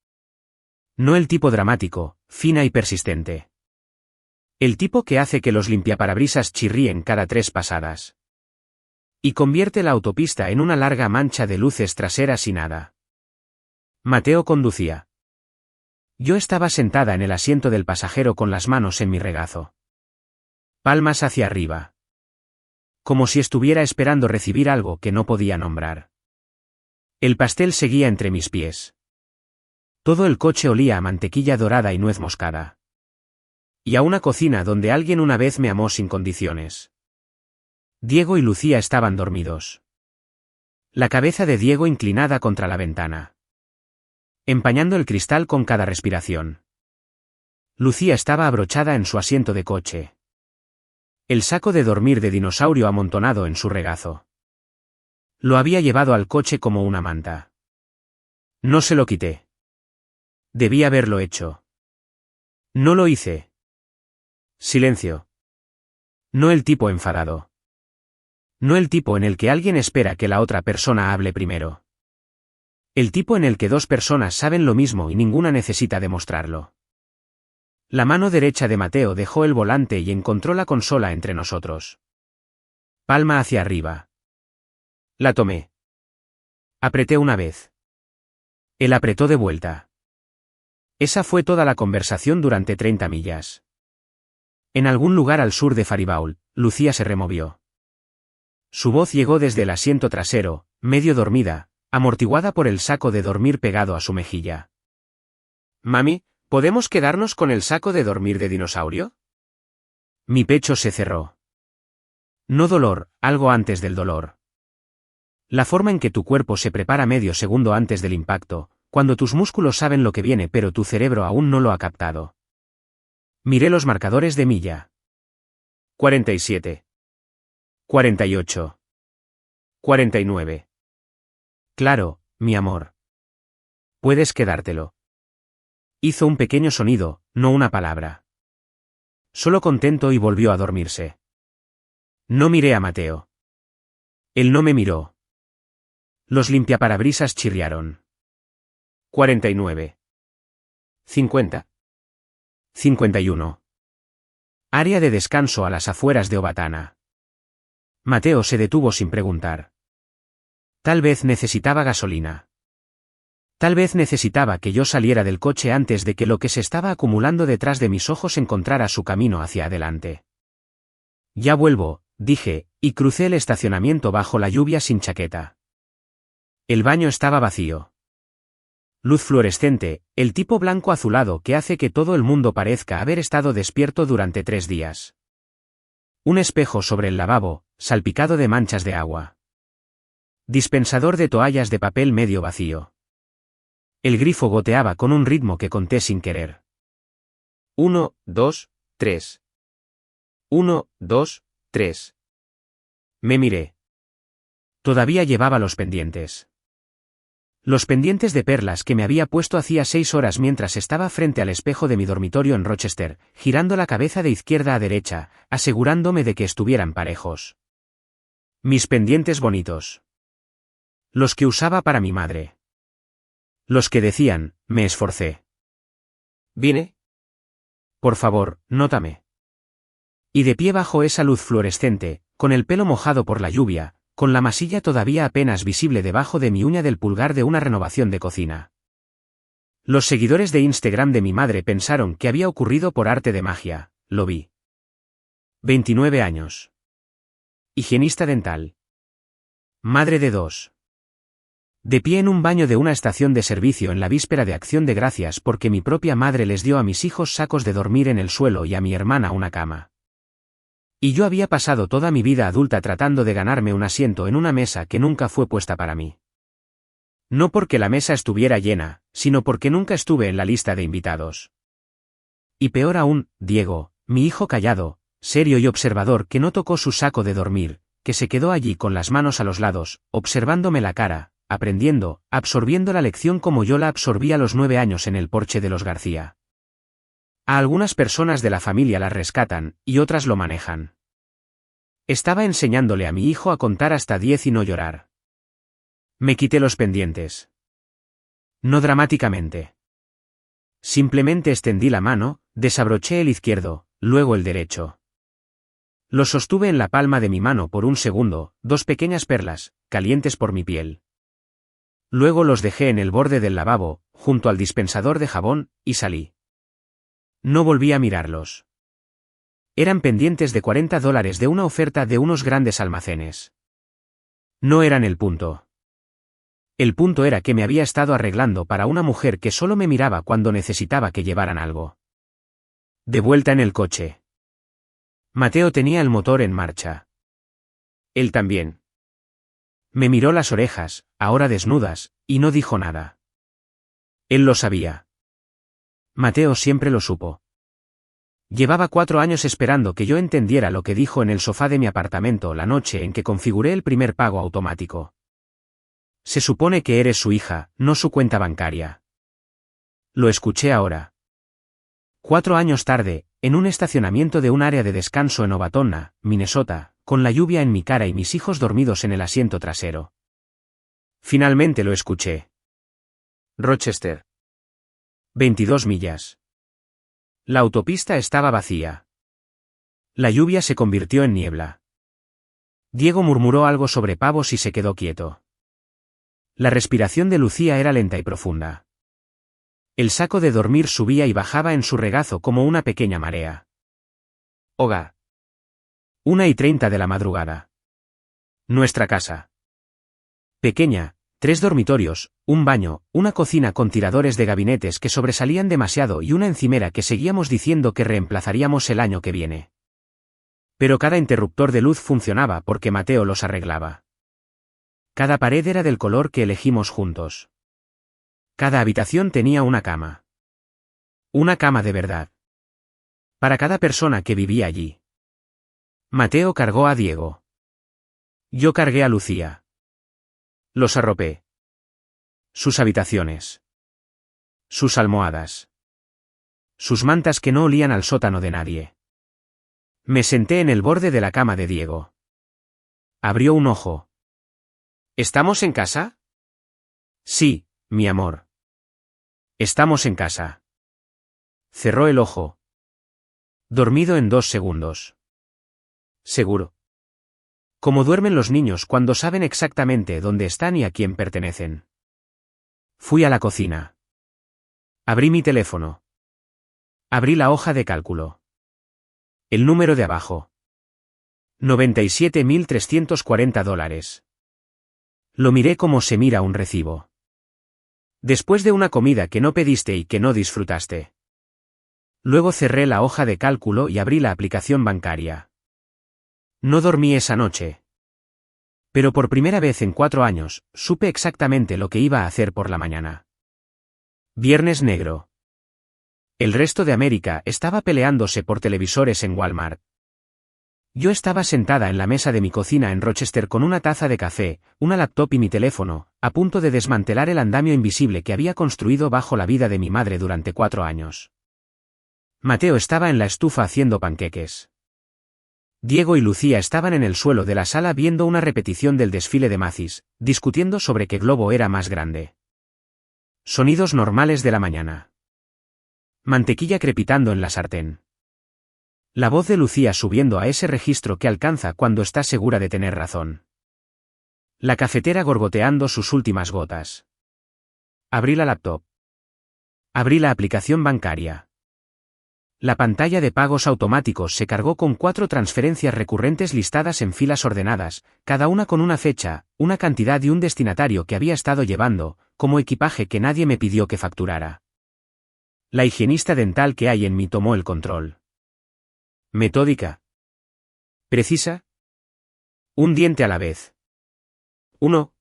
No el tipo dramático, fina y persistente. El tipo que hace que los limpiaparabrisas chirríen cada 3 pasadas. Y convierte la autopista en una larga mancha de luces traseras y nada. Mateo conducía. Yo estaba sentada en el asiento del pasajero con las manos en mi regazo. Palmas hacia arriba. Como si estuviera esperando recibir algo que no podía nombrar. El pastel seguía entre mis pies. Todo el coche olía a mantequilla dorada y nuez moscada. Y a una cocina donde alguien una vez me amó sin condiciones. Diego y Lucía estaban dormidos. La cabeza de Diego inclinada contra la ventana. Empañando el cristal con cada respiración. Lucía estaba abrochada en su asiento de coche. El saco de dormir de dinosaurio amontonado en su regazo. Lo había llevado al coche como una manta. No se lo quité. Debí haberlo hecho. No lo hice. Silencio. No el tipo enfadado. No el tipo en el que alguien espera que la otra persona hable primero. El tipo en el que 2 personas saben lo mismo y ninguna necesita demostrarlo. La mano derecha de Mateo dejó el volante y encontró la consola entre nosotros. Palma hacia arriba. La tomé. Apreté una vez. Él apretó de vuelta. Esa fue toda la conversación durante 30 millas. En algún lugar al sur de Faribault, Lucía se removió. Su voz llegó desde el asiento trasero, medio dormida, amortiguada por el saco de dormir pegado a su mejilla. «Mami, ¿podemos quedarnos con el saco de dormir de dinosaurio?» Mi pecho se cerró. No dolor, algo antes del dolor. La forma en que tu cuerpo se prepara medio segundo antes del impacto, cuando tus músculos saben lo que viene pero tu cerebro aún no lo ha captado. Miré los marcadores de milla. 47. 48. 49. Claro, mi amor. Puedes quedártelo. Hizo un pequeño sonido, no una palabra. Solo contento y volvió a dormirse. No miré a Mateo. Él no me miró. Los limpiaparabrisas chirriaron. 49. 50. 51. Área de descanso a las afueras de Obatana. Mateo se detuvo sin preguntar. Tal vez necesitaba gasolina. Tal vez necesitaba que yo saliera del coche antes de que lo que se estaba acumulando detrás de mis ojos encontrara su camino hacia adelante. Ya vuelvo, dije, y crucé el estacionamiento bajo la lluvia sin chaqueta. El baño estaba vacío. Luz fluorescente, el tipo blanco azulado que hace que todo el mundo parezca haber estado despierto durante 3 días. Un espejo sobre el lavabo, salpicado de manchas de agua. Dispensador de toallas de papel medio vacío. El grifo goteaba con un ritmo que conté sin querer. 1, 2, 3. 1, 2, 3. Me miré. Todavía llevaba los pendientes. Los pendientes de perlas que me había puesto hacía 6 horas mientras estaba frente al espejo de mi dormitorio en Rochester, girando la cabeza de izquierda a derecha, asegurándome de que estuvieran parejos. Mis pendientes bonitos. Los que usaba para mi madre. Los que decían, me esforcé. ¿Vine? Por favor, nótame. Y de pie bajo esa luz fluorescente, con el pelo mojado por la lluvia, con la masilla todavía apenas visible debajo de mi uña del pulgar de una renovación de cocina. Los seguidores de Instagram de mi madre pensaron que había ocurrido por arte de magia, lo vi. 29 años. Higienista dental. Madre de 2. De pie en un baño de una estación de servicio en la víspera de Acción de Gracias porque mi propia madre les dio a mis hijos sacos de dormir en el suelo y a mi hermana una cama. Y yo había pasado toda mi vida adulta tratando de ganarme un asiento en una mesa que nunca fue puesta para mí. No porque la mesa estuviera llena, sino porque nunca estuve en la lista de invitados. Y peor aún, Diego, mi hijo callado, serio y observador que no tocó su saco de dormir, que se quedó allí con las manos a los lados, observándome la cara, aprendiendo, absorbiendo la lección como yo la absorbí a los 9 años en el porche de los García. A algunas personas de la familia las rescatan, y otras lo manejan. Estaba enseñándole a mi hijo a contar hasta 10 y no llorar. Me quité los pendientes. No dramáticamente. Simplemente extendí la mano, desabroché el izquierdo, luego el derecho. Lo sostuve en la palma de mi mano por un segundo, 2 pequeñas perlas, calientes por mi piel. Luego los dejé en el borde del lavabo, junto al dispensador de jabón, y salí. No volví a mirarlos. Eran pendientes de $40 de una oferta de unos grandes almacenes. No eran el punto. El punto era que me había estado arreglando para una mujer que solo me miraba cuando necesitaba que llevaran algo. De vuelta en el coche. Mateo tenía el motor en marcha. Él también. Me miró las orejas, ahora desnudas, y no dijo nada. Él lo sabía. Mateo siempre lo supo. Llevaba 4 años esperando que yo entendiera lo que dijo en el sofá de mi apartamento la noche en que configuré el primer pago automático. Se supone que eres su hija, no su cuenta bancaria. Lo escuché ahora. 4 años tarde, en un estacionamiento de un área de descanso en Owatonna, Minnesota, con la lluvia en mi cara y mis hijos dormidos en el asiento trasero. Finalmente lo escuché. Rochester. 22 millas. La autopista estaba vacía. La lluvia se convirtió en niebla. Diego murmuró algo sobre pavos y se quedó quieto. La respiración de Lucía era lenta y profunda. El saco de dormir subía y bajaba en su regazo como una pequeña marea. Hogar. 1:30 de la madrugada. Nuestra casa. Pequeña, 3 dormitorios, un baño, una cocina con tiradores de gabinetes que sobresalían demasiado y una encimera que seguíamos diciendo que reemplazaríamos el año que viene. Pero cada interruptor de luz funcionaba porque Mateo los arreglaba. Cada pared era del color que elegimos juntos. Cada habitación tenía una cama. Una cama de verdad. Para cada persona que vivía allí. Mateo cargó a Diego. Yo cargué a Lucía. Los arropé. Sus habitaciones. Sus almohadas. Sus mantas que no olían al sótano de nadie. Me senté en el borde de la cama de Diego. Abrió un ojo. ¿Estamos en casa? Sí, mi amor. Estamos en casa. Cerró el ojo. Dormido en 2 segundos. Seguro. Como duermen los niños cuando saben exactamente dónde están y a quién pertenecen. Fui a la cocina. Abrí mi teléfono. Abrí la hoja de cálculo. El número de abajo. $97.340. Lo miré como se mira un recibo. Después de una comida que no pediste y que no disfrutaste. Luego cerré la hoja de cálculo y abrí la aplicación bancaria. No dormí esa noche. Pero por primera vez en 4 años, supe exactamente lo que iba a hacer por la mañana. Viernes negro. El resto de América estaba peleándose por televisores en Walmart. Yo estaba sentada en la mesa de mi cocina en Rochester con una taza de café, una laptop y mi teléfono, a punto de desmantelar el andamio invisible que había construido bajo la vida de mi madre durante 4 años. Mateo estaba en la estufa haciendo panqueques. Diego y Lucía estaban en el suelo de la sala viendo una repetición del desfile de Macy's, discutiendo sobre qué globo era más grande. Sonidos normales de la mañana. Mantequilla crepitando en la sartén. La voz de Lucía subiendo a ese registro que alcanza cuando está segura de tener razón. La cafetera gorgoteando sus últimas gotas. Abrí la laptop. Abrí la aplicación bancaria. La pantalla de pagos automáticos se cargó con 4 transferencias recurrentes listadas en filas ordenadas, cada una con una fecha, una cantidad y un destinatario que había estado llevando, como equipaje que nadie me pidió que facturara. La higienista dental que hay en mí tomó el control. Metódica. Precisa. Un diente a la vez. 1.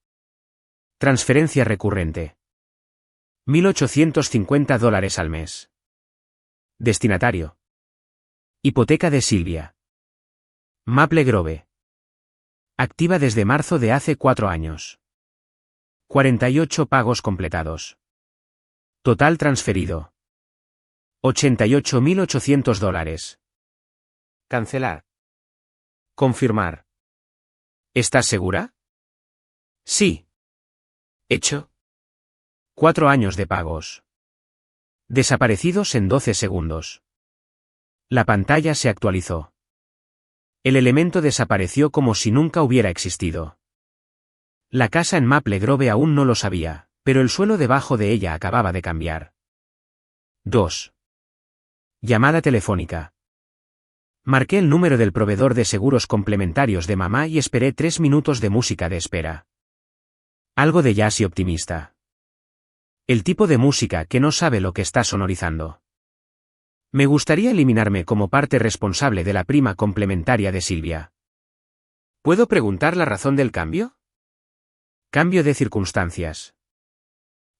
Transferencia recurrente. $1.850 al mes. Destinatario. Hipoteca de Silvia. Maple Grove. Activa desde marzo de hace 4 años. 48 pagos completados. Total transferido. $88.800. Cancelar. Confirmar. ¿Estás segura? Sí. Hecho. 4 años de pagos. Desaparecidos en 12 segundos. La pantalla se actualizó. El elemento desapareció como si nunca hubiera existido. La casa en Maple Grove aún no lo sabía, pero el suelo debajo de ella acababa de cambiar. 2. Llamada telefónica. Marqué el número del proveedor de seguros complementarios de mamá y esperé 3 minutos de música de espera. Algo de jazz y optimista. El tipo de música que no sabe lo que está sonorizando. Me gustaría eliminarme como parte responsable de la prima complementaria de Silvia. ¿Puedo preguntar la razón del cambio? Cambio de circunstancias.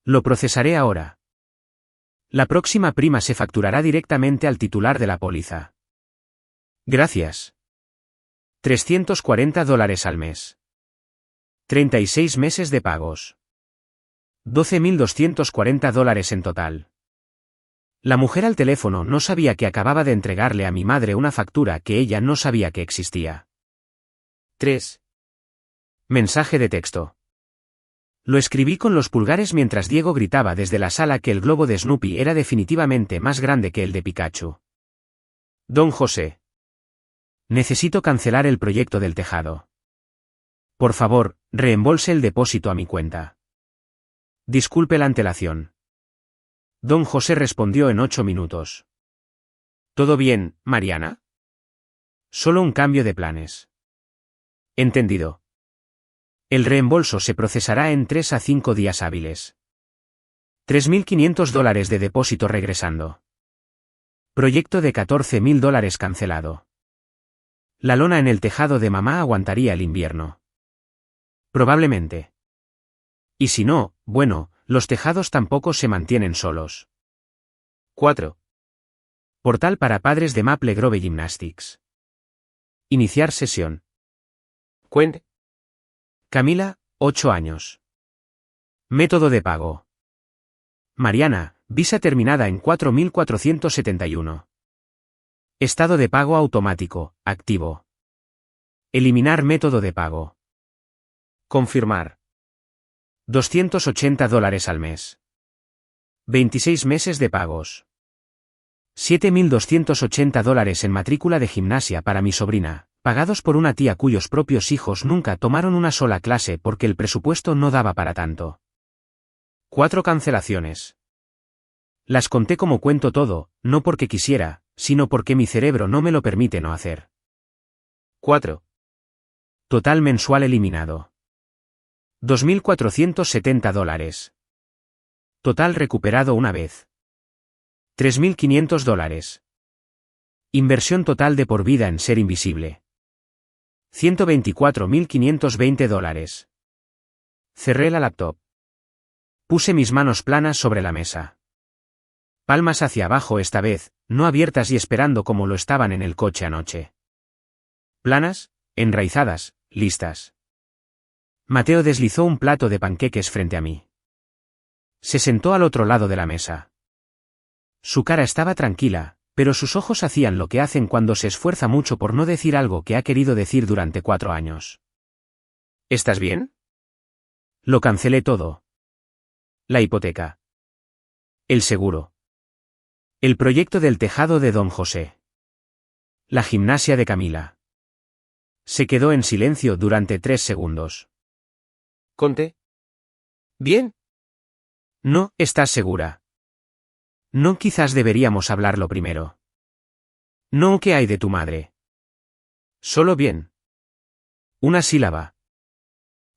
Lo procesaré ahora. La próxima prima se facturará directamente al titular de la póliza. Gracias. $340 al mes. 36 meses de pagos. $12.240 en total. La mujer al teléfono no sabía que acababa de entregarle a mi madre una factura que ella no sabía que existía. 3. Mensaje de texto. Lo escribí con los pulgares mientras Diego gritaba desde la sala que el globo de Snoopy era definitivamente más grande que el de Pikachu. Don José. Necesito cancelar el proyecto del tejado. Por favor, reembolse el depósito a mi cuenta. Disculpe la antelación. Don José respondió en 8 minutos. ¿Todo bien, Mariana? Solo un cambio de planes. Entendido. El reembolso se procesará en 3 a 5 días hábiles. $3.500 de depósito regresando. Proyecto de $14.000 cancelado. La lona en el tejado de mamá aguantaría el invierno. Probablemente. Y si no, bueno, los tejados tampoco se mantienen solos. 4. Portal para padres de Maple Grove Gymnastics. Iniciar sesión. Cuent. Camila, 8 años. Método de pago. Mariana, visa terminada en 4471. Estado de pago automático, activo. Eliminar método de pago. Confirmar. $280 al mes. 26 meses de pagos. $7.280 en matrícula de gimnasia para mi sobrina, pagados por una tía cuyos propios hijos nunca tomaron una sola clase porque el presupuesto no daba para tanto. 4 cancelaciones. Las conté como cuento todo, no porque quisiera, sino porque mi cerebro no me lo permite no hacer. 4. Total mensual eliminado. $2.470. Total recuperado una vez. $3.500. Inversión total de por vida en ser invisible. $124.520. Cerré la laptop. Puse mis manos planas sobre la mesa. Palmas hacia abajo esta vez, no abiertas y esperando como lo estaban en el coche anoche. Planas, enraizadas, listas. Mateo deslizó un plato de panqueques frente a mí. Se sentó al otro lado de la mesa. Su cara estaba tranquila, pero sus ojos hacían lo que hacen cuando se esfuerza mucho por no decir algo que ha querido decir durante 4 años. ¿Estás bien? Lo cancelé todo. La hipoteca. El seguro. El proyecto del tejado de Don José. La gimnasia de Camila. Se quedó en silencio durante 3 segundos. ¿Conté? ¿Bien? No, ¿estás segura? No, quizás deberíamos hablarlo primero. No, ¿qué hay de tu madre? Solo bien. Una sílaba.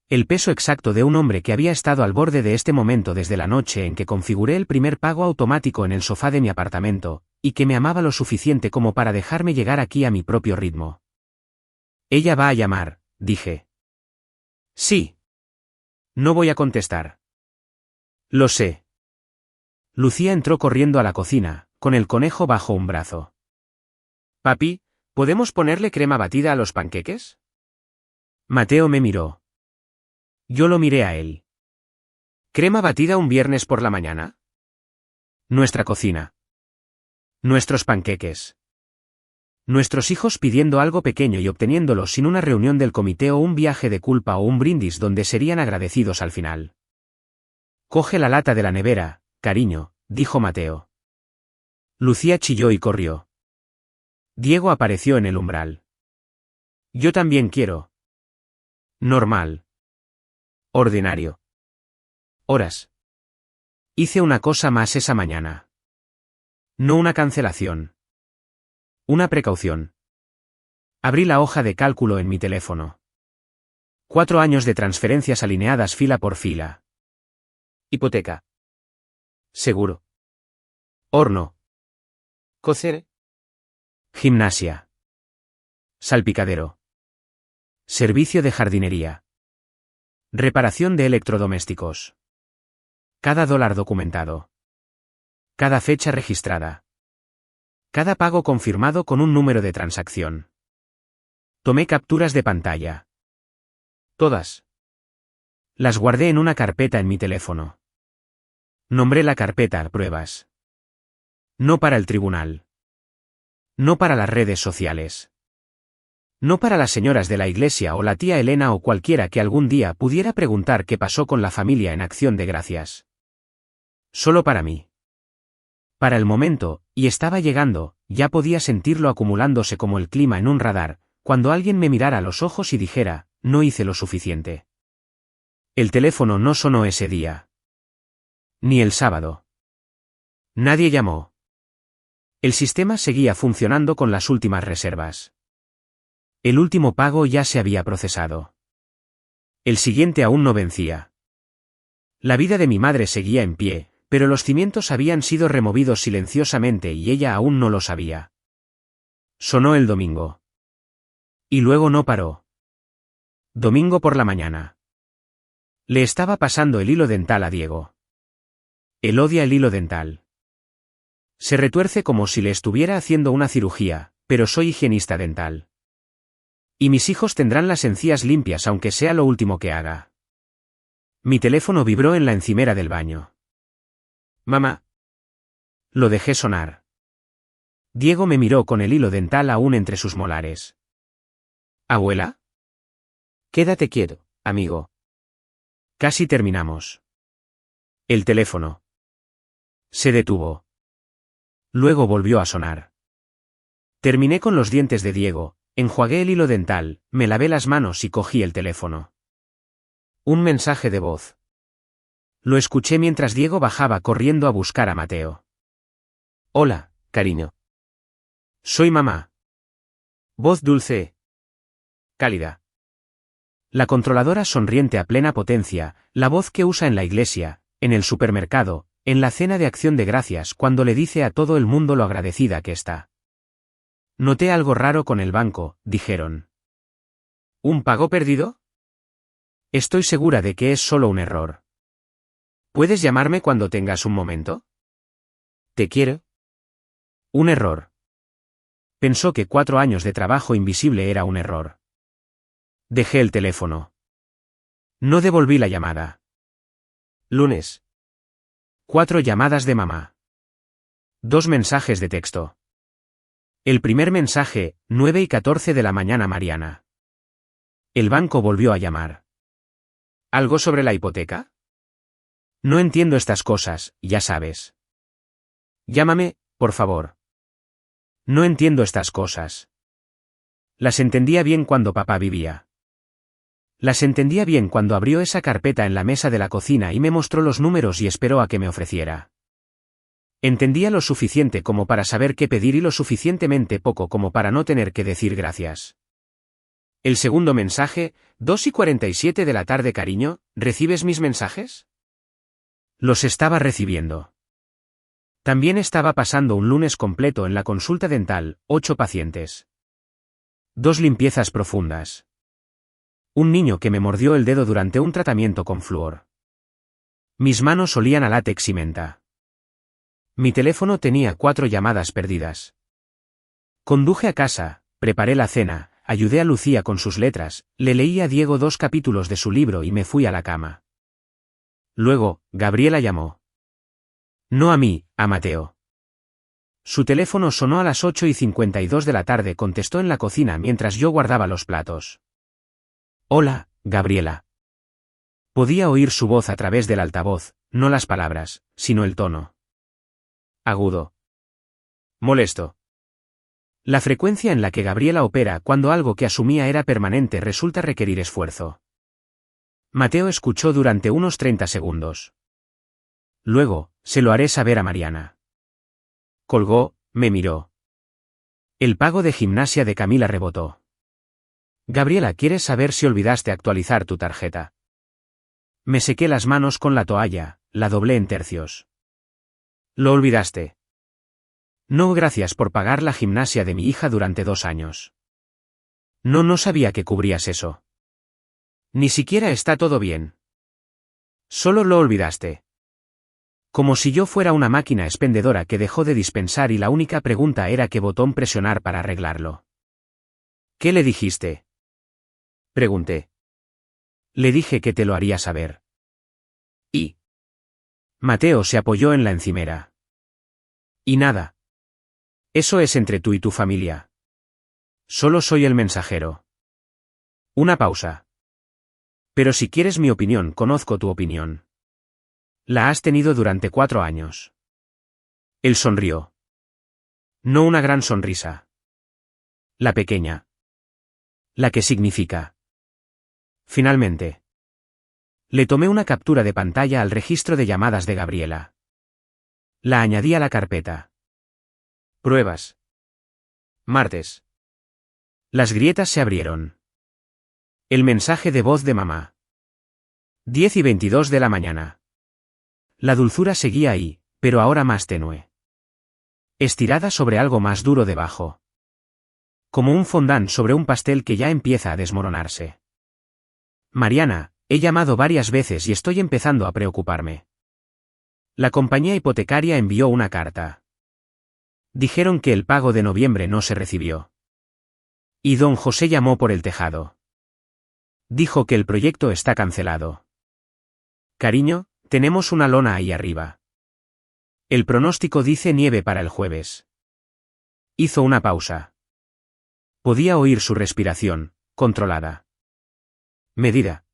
El peso exacto de un hombre que había estado al borde de este momento desde la noche en que configuré el primer pago automático en el sofá de mi apartamento, y que me amaba lo suficiente como para dejarme llegar aquí a mi propio ritmo. Ella va a llamar, dije. Sí. No voy a contestar. Lo sé. Lucía entró corriendo a la cocina, con el conejo bajo un brazo. Papi, ¿podemos ponerle crema batida a los panqueques? Mateo me miró. Yo lo miré a él. ¿Crema batida un viernes por la mañana? Nuestra cocina. Nuestros panqueques. Nuestros hijos pidiendo algo pequeño y obteniéndolo sin una reunión del comité o un viaje de culpa o un brindis donde serían agradecidos al final. Coge la lata de la nevera, cariño, dijo Mateo. Lucía chilló y corrió. Diego apareció en el umbral. Yo también quiero. Normal. Ordinario. Horas. Hice una cosa más esa mañana. No una cancelación. Una precaución. Abrí la hoja de cálculo en mi teléfono. 4 años de transferencias alineadas fila por fila. Hipoteca. Seguro. Horno. Cocer. Gimnasia. Salpicadero. Servicio de jardinería. Reparación de electrodomésticos. Cada dólar documentado. Cada fecha registrada. Cada pago confirmado con un número de transacción. Tomé capturas de pantalla. Todas. Las guardé en una carpeta en mi teléfono. Nombré la carpeta Pruebas. No para el tribunal. No para las redes sociales. No para las señoras de la iglesia o la tía Elena o cualquiera que algún día pudiera preguntar qué pasó con la familia en Acción de Gracias. Solo para mí. Para el momento, y estaba llegando, ya podía sentirlo acumulándose como el clima en un radar, cuando alguien me mirara a los ojos y dijera, no hice lo suficiente. El teléfono no sonó ese día. Ni el sábado. Nadie llamó. El sistema seguía funcionando con las últimas reservas. El último pago ya se había procesado. El siguiente aún no vencía. La vida de mi madre seguía en pie, pero los cimientos habían sido removidos silenciosamente y ella aún no lo sabía. Sonó el domingo. Y luego no paró. Domingo por la mañana. Le estaba pasando el hilo dental a Diego. Él odia el hilo dental. Se retuerce como si le estuviera haciendo una cirugía, pero soy higienista dental. Y mis hijos tendrán las encías limpias aunque sea lo último que haga. Mi teléfono vibró en la encimera del baño. Mamá. Lo dejé sonar. Diego me miró con el hilo dental aún entre sus molares. ¿Abuela? Quédate quieto, amigo. Casi terminamos. El teléfono. Se detuvo. Luego volvió a sonar. Terminé con los dientes de Diego, enjuagué el hilo dental, me lavé las manos y cogí el teléfono. Un mensaje de voz. Lo escuché mientras Diego bajaba corriendo a buscar a Mateo. Hola, cariño. Soy mamá. Voz dulce. Cálida. La controladora sonriente a plena potencia, la voz que usa en la iglesia, en el supermercado, en la cena de acción de gracias cuando le dice a todo el mundo lo agradecida que está. Noté algo raro con el banco, dijeron. ¿Un pago perdido? Estoy segura de que es solo un error. ¿Puedes llamarme cuando tengas un momento? Te quiero. Un error. Pensó que 4 años de trabajo invisible era un error. Dejé el teléfono. No devolví la llamada. Lunes. 4 llamadas de mamá. 2 mensajes de texto. El primer mensaje, 9:14 de la mañana Mariana. El banco volvió a llamar. ¿Algo sobre la hipoteca? No entiendo estas cosas, ya sabes. Llámame, por favor. No entiendo estas cosas. Las entendía bien cuando papá vivía. Las entendía bien cuando abrió esa carpeta en la mesa de la cocina y me mostró los números y esperó a que me ofreciera. Entendía lo suficiente como para saber qué pedir y lo suficientemente poco como para no tener que decir gracias. El segundo mensaje, 2:47 de la tarde cariño, ¿recibes mis mensajes? Los estaba recibiendo. También estaba pasando un lunes completo en la consulta dental, 8 pacientes. 2 limpiezas profundas. Un niño que me mordió el dedo durante un tratamiento con flúor. Mis manos olían a látex y menta. Mi teléfono tenía 4 llamadas perdidas. Conduje a casa, preparé la cena, ayudé a Lucía con sus letras, le leí a Diego 2 capítulos de su libro y me fui a la cama. Luego, Gabriela llamó. No a mí, a Mateo. Su teléfono sonó a las 8:52 de la tarde, contestó en la cocina mientras yo guardaba los platos. Hola, Gabriela. Podía oír su voz a través del altavoz, no las palabras, sino el tono. Agudo. Molesto. La frecuencia en la que Gabriela opera cuando algo que asumía era permanente resulta requerir esfuerzo. Mateo escuchó durante unos 30 segundos. Luego, se lo haré saber a Mariana. Colgó, me miró. El pago de gimnasia de Camila rebotó. Gabriela, ¿quieres saber si olvidaste actualizar tu tarjeta? Me sequé las manos con la toalla, la doblé en tercios. ¿Lo olvidaste? No, gracias por pagar la gimnasia de mi hija durante 2 años. No sabía que cubrías eso. Ni siquiera está todo bien. Solo lo olvidaste. Como si yo fuera una máquina expendedora que dejó de dispensar y la única pregunta era qué botón presionar para arreglarlo. ¿Qué le dijiste? Pregunté. Le dije que te lo haría saber. ¿Y? Mateo se apoyó en la encimera. Y nada. Eso es entre tú y tu familia. Solo soy el mensajero. Una pausa. Pero si quieres mi opinión, conozco tu opinión. La has tenido durante 4 años. Él sonrió. No una gran sonrisa. La pequeña. La que significa. Finalmente. Le tomé una captura de pantalla al registro de llamadas de Gabriela. La añadí a la carpeta. Pruebas. Martes. Las grietas se abrieron. El mensaje de voz de mamá. 10:22 de la mañana. La dulzura seguía ahí, pero ahora más tenue. Estirada sobre algo más duro debajo. Como un fondant sobre un pastel que ya empieza a desmoronarse. Mariana, he llamado varias veces y estoy empezando a preocuparme. La compañía hipotecaria envió una carta. Dijeron que el pago de noviembre no se recibió. Y don José llamó por el tejado. Dijo que el proyecto está cancelado. Cariño, tenemos una lona ahí arriba. El pronóstico dice nieve para el jueves. Hizo una pausa. Podía oír su respiración, controlada. Medida.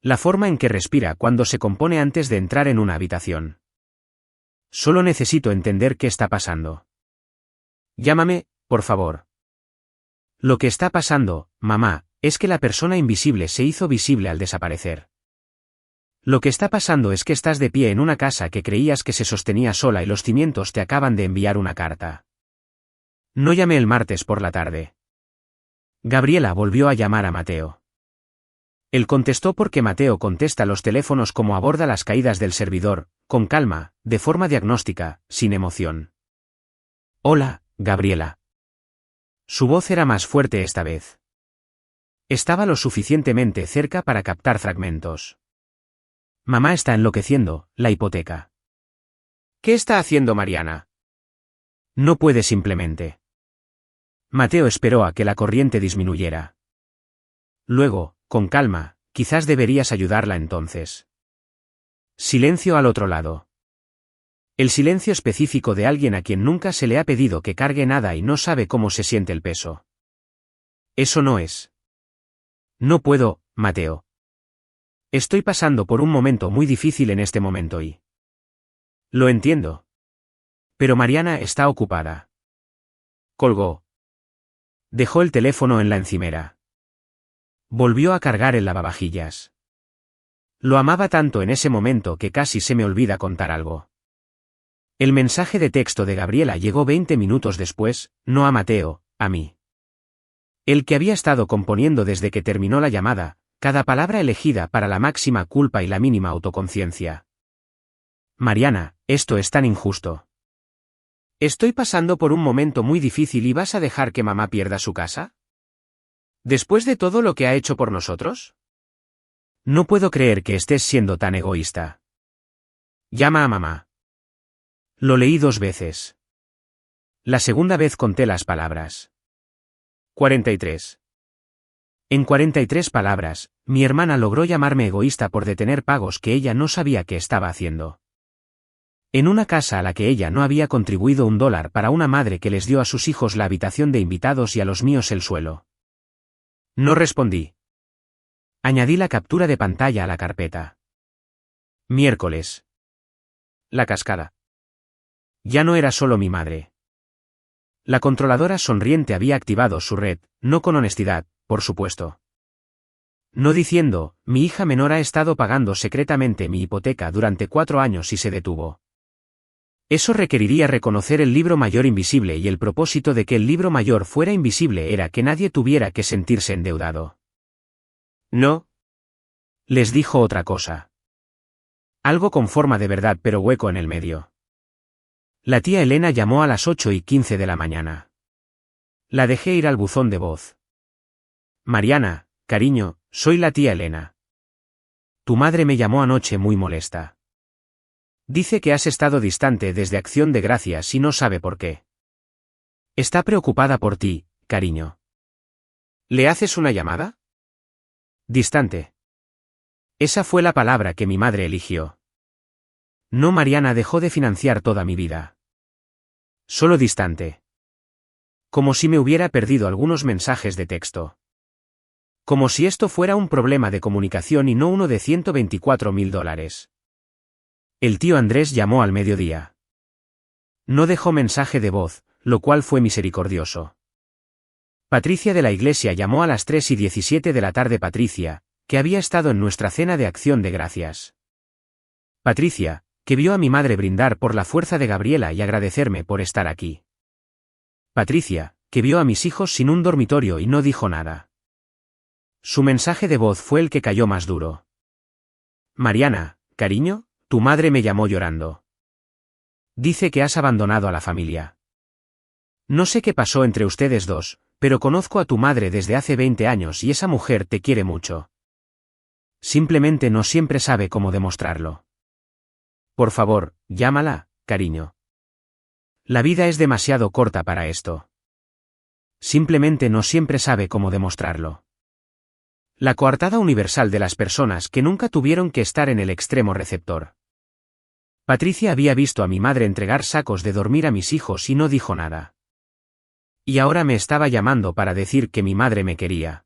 La forma en que respira cuando se compone antes de entrar en una habitación. Solo necesito entender qué está pasando. Llámame, por favor. Lo que está pasando, mamá, es que la persona invisible se hizo visible al desaparecer. Lo que está pasando es que estás de pie en una casa que creías que se sostenía sola y los cimientos te acaban de enviar una carta. No llamé el martes por la tarde. Gabriela volvió a llamar a Mateo. Él contestó porque Mateo contesta los teléfonos como aborda las caídas del servidor, con calma, de forma diagnóstica, sin emoción. Hola, Gabriela. Su voz era más fuerte esta vez. Estaba lo suficientemente cerca para captar fragmentos. Mamá está enloqueciendo, la hipoteca. ¿Qué está haciendo Mariana? No puede simplemente. Mateo esperó a que la corriente disminuyera. Luego, con calma, quizás deberías ayudarla entonces. Silencio al otro lado. El silencio específico de alguien a quien nunca se le ha pedido que cargue nada y no sabe cómo se siente el peso. Eso no es. No puedo, Mateo. Estoy pasando por un momento muy difícil en este momento y... Lo entiendo. Pero Mariana está ocupada. Colgó. Dejó el teléfono en la encimera. Volvió a cargar el lavavajillas. Lo amaba tanto en ese momento que casi se me olvida contar algo. El mensaje de texto de Gabriela llegó 20 minutos después, no a Mateo, a mí. El que había estado componiendo desde que terminó la llamada, cada palabra elegida para la máxima culpa y la mínima autoconciencia. Mariana, esto es tan injusto. Estoy pasando por un momento muy difícil y ¿vas a dejar que mamá pierda su casa? ¿Después de todo lo que ha hecho por nosotros? No puedo creer que estés siendo tan egoísta. Llama a mamá. Lo leí 2 veces. La segunda vez conté las palabras. 43. En 43 palabras, mi hermana logró llamarme egoísta por detener pagos que ella no sabía que estaba haciendo. En una casa a la que ella no había contribuido $1 para una madre que les dio a sus hijos la habitación de invitados y a los míos el suelo. No respondí. Añadí la captura de pantalla a la carpeta. Miércoles. La cascada. Ya no era solo mi madre. La controladora sonriente había activado su red, no con honestidad, por supuesto. No diciendo, mi hija menor ha estado pagando secretamente mi hipoteca durante 4 años y se detuvo. Eso requeriría reconocer el libro mayor invisible y el propósito de que el libro mayor fuera invisible era que nadie tuviera que sentirse endeudado. No. Les dijo otra cosa. Algo con forma de verdad pero hueco en el medio. La tía Elena llamó a las 8:15 de la mañana. La dejé ir al buzón de voz. Mariana, cariño, soy la tía Elena. Tu madre me llamó anoche muy molesta. Dice que has estado distante desde Acción de Gracias y no sabe por qué. Está preocupada por ti, cariño. ¿Le haces una llamada? Distante. Esa fue la palabra que mi madre eligió. No, Mariana dejó de financiar toda mi vida. Solo distante. Como si me hubiera perdido algunos mensajes de texto. Como si esto fuera un problema de comunicación y no uno de $124.000. El tío Andrés llamó al mediodía. No dejó mensaje de voz, lo cual fue misericordioso. Patricia de la iglesia llamó a las 3:17 de la tarde. Patricia, que había estado en nuestra cena de Acción de Gracias. Patricia, que vio a mi madre brindar por la fuerza de Gabriela y agradecerme por estar aquí. Patricia, que vio a mis hijos sin un dormitorio y no dijo nada. Su mensaje de voz fue el que cayó más duro. Mariana, cariño, tu madre me llamó llorando. Dice que has abandonado a la familia. No sé qué pasó entre ustedes dos, pero conozco a tu madre desde hace 20 años y esa mujer te quiere mucho. Simplemente no siempre sabe cómo demostrarlo. Por favor, llámala, cariño. La vida es demasiado corta para esto. Simplemente no siempre sabe cómo demostrarlo. La coartada universal de las personas que nunca tuvieron que estar en el extremo receptor. Patricia había visto a mi madre entregar sacos de dormir a mis hijos y no dijo nada. Y ahora me estaba llamando para decir que mi madre me quería.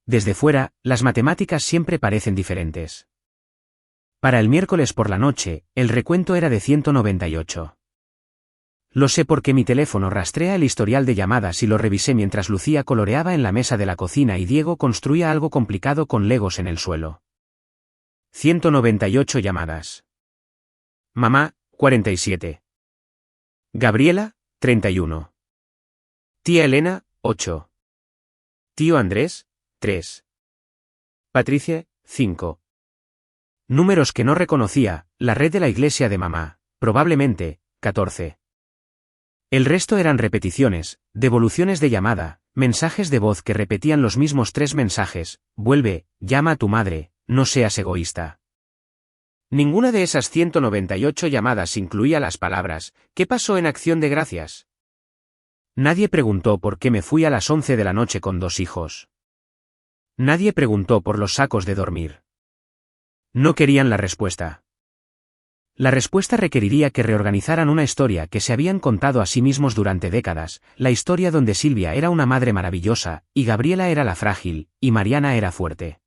Desde fuera, las matemáticas siempre parecen diferentes. Para el miércoles por la noche, el recuento era de 198. Lo sé porque mi teléfono rastrea el historial de llamadas y lo revisé mientras Lucía coloreaba en la mesa de la cocina y Diego construía algo complicado con legos en el suelo. 198 llamadas. Mamá, 47. Gabriela, 31. Tía Elena, 8. Tío Andrés, 3. Patricia, 5. Números que no reconocía, la red de la iglesia de mamá, probablemente, 14. El resto eran repeticiones, devoluciones de llamada, mensajes de voz que repetían los mismos 3 mensajes: vuelve, llama a tu madre, no seas egoísta. Ninguna de esas 198 llamadas incluía las palabras: ¿qué pasó en Acción de Gracias? Nadie preguntó por qué me fui a las 11 de la noche con 2 hijos. Nadie preguntó por los sacos de dormir. No querían la respuesta. La respuesta requeriría que reorganizaran una historia que se habían contado a sí mismos durante décadas, la historia donde Silvia era una madre maravillosa, y Gabriela era la frágil, y Mariana era fuerte.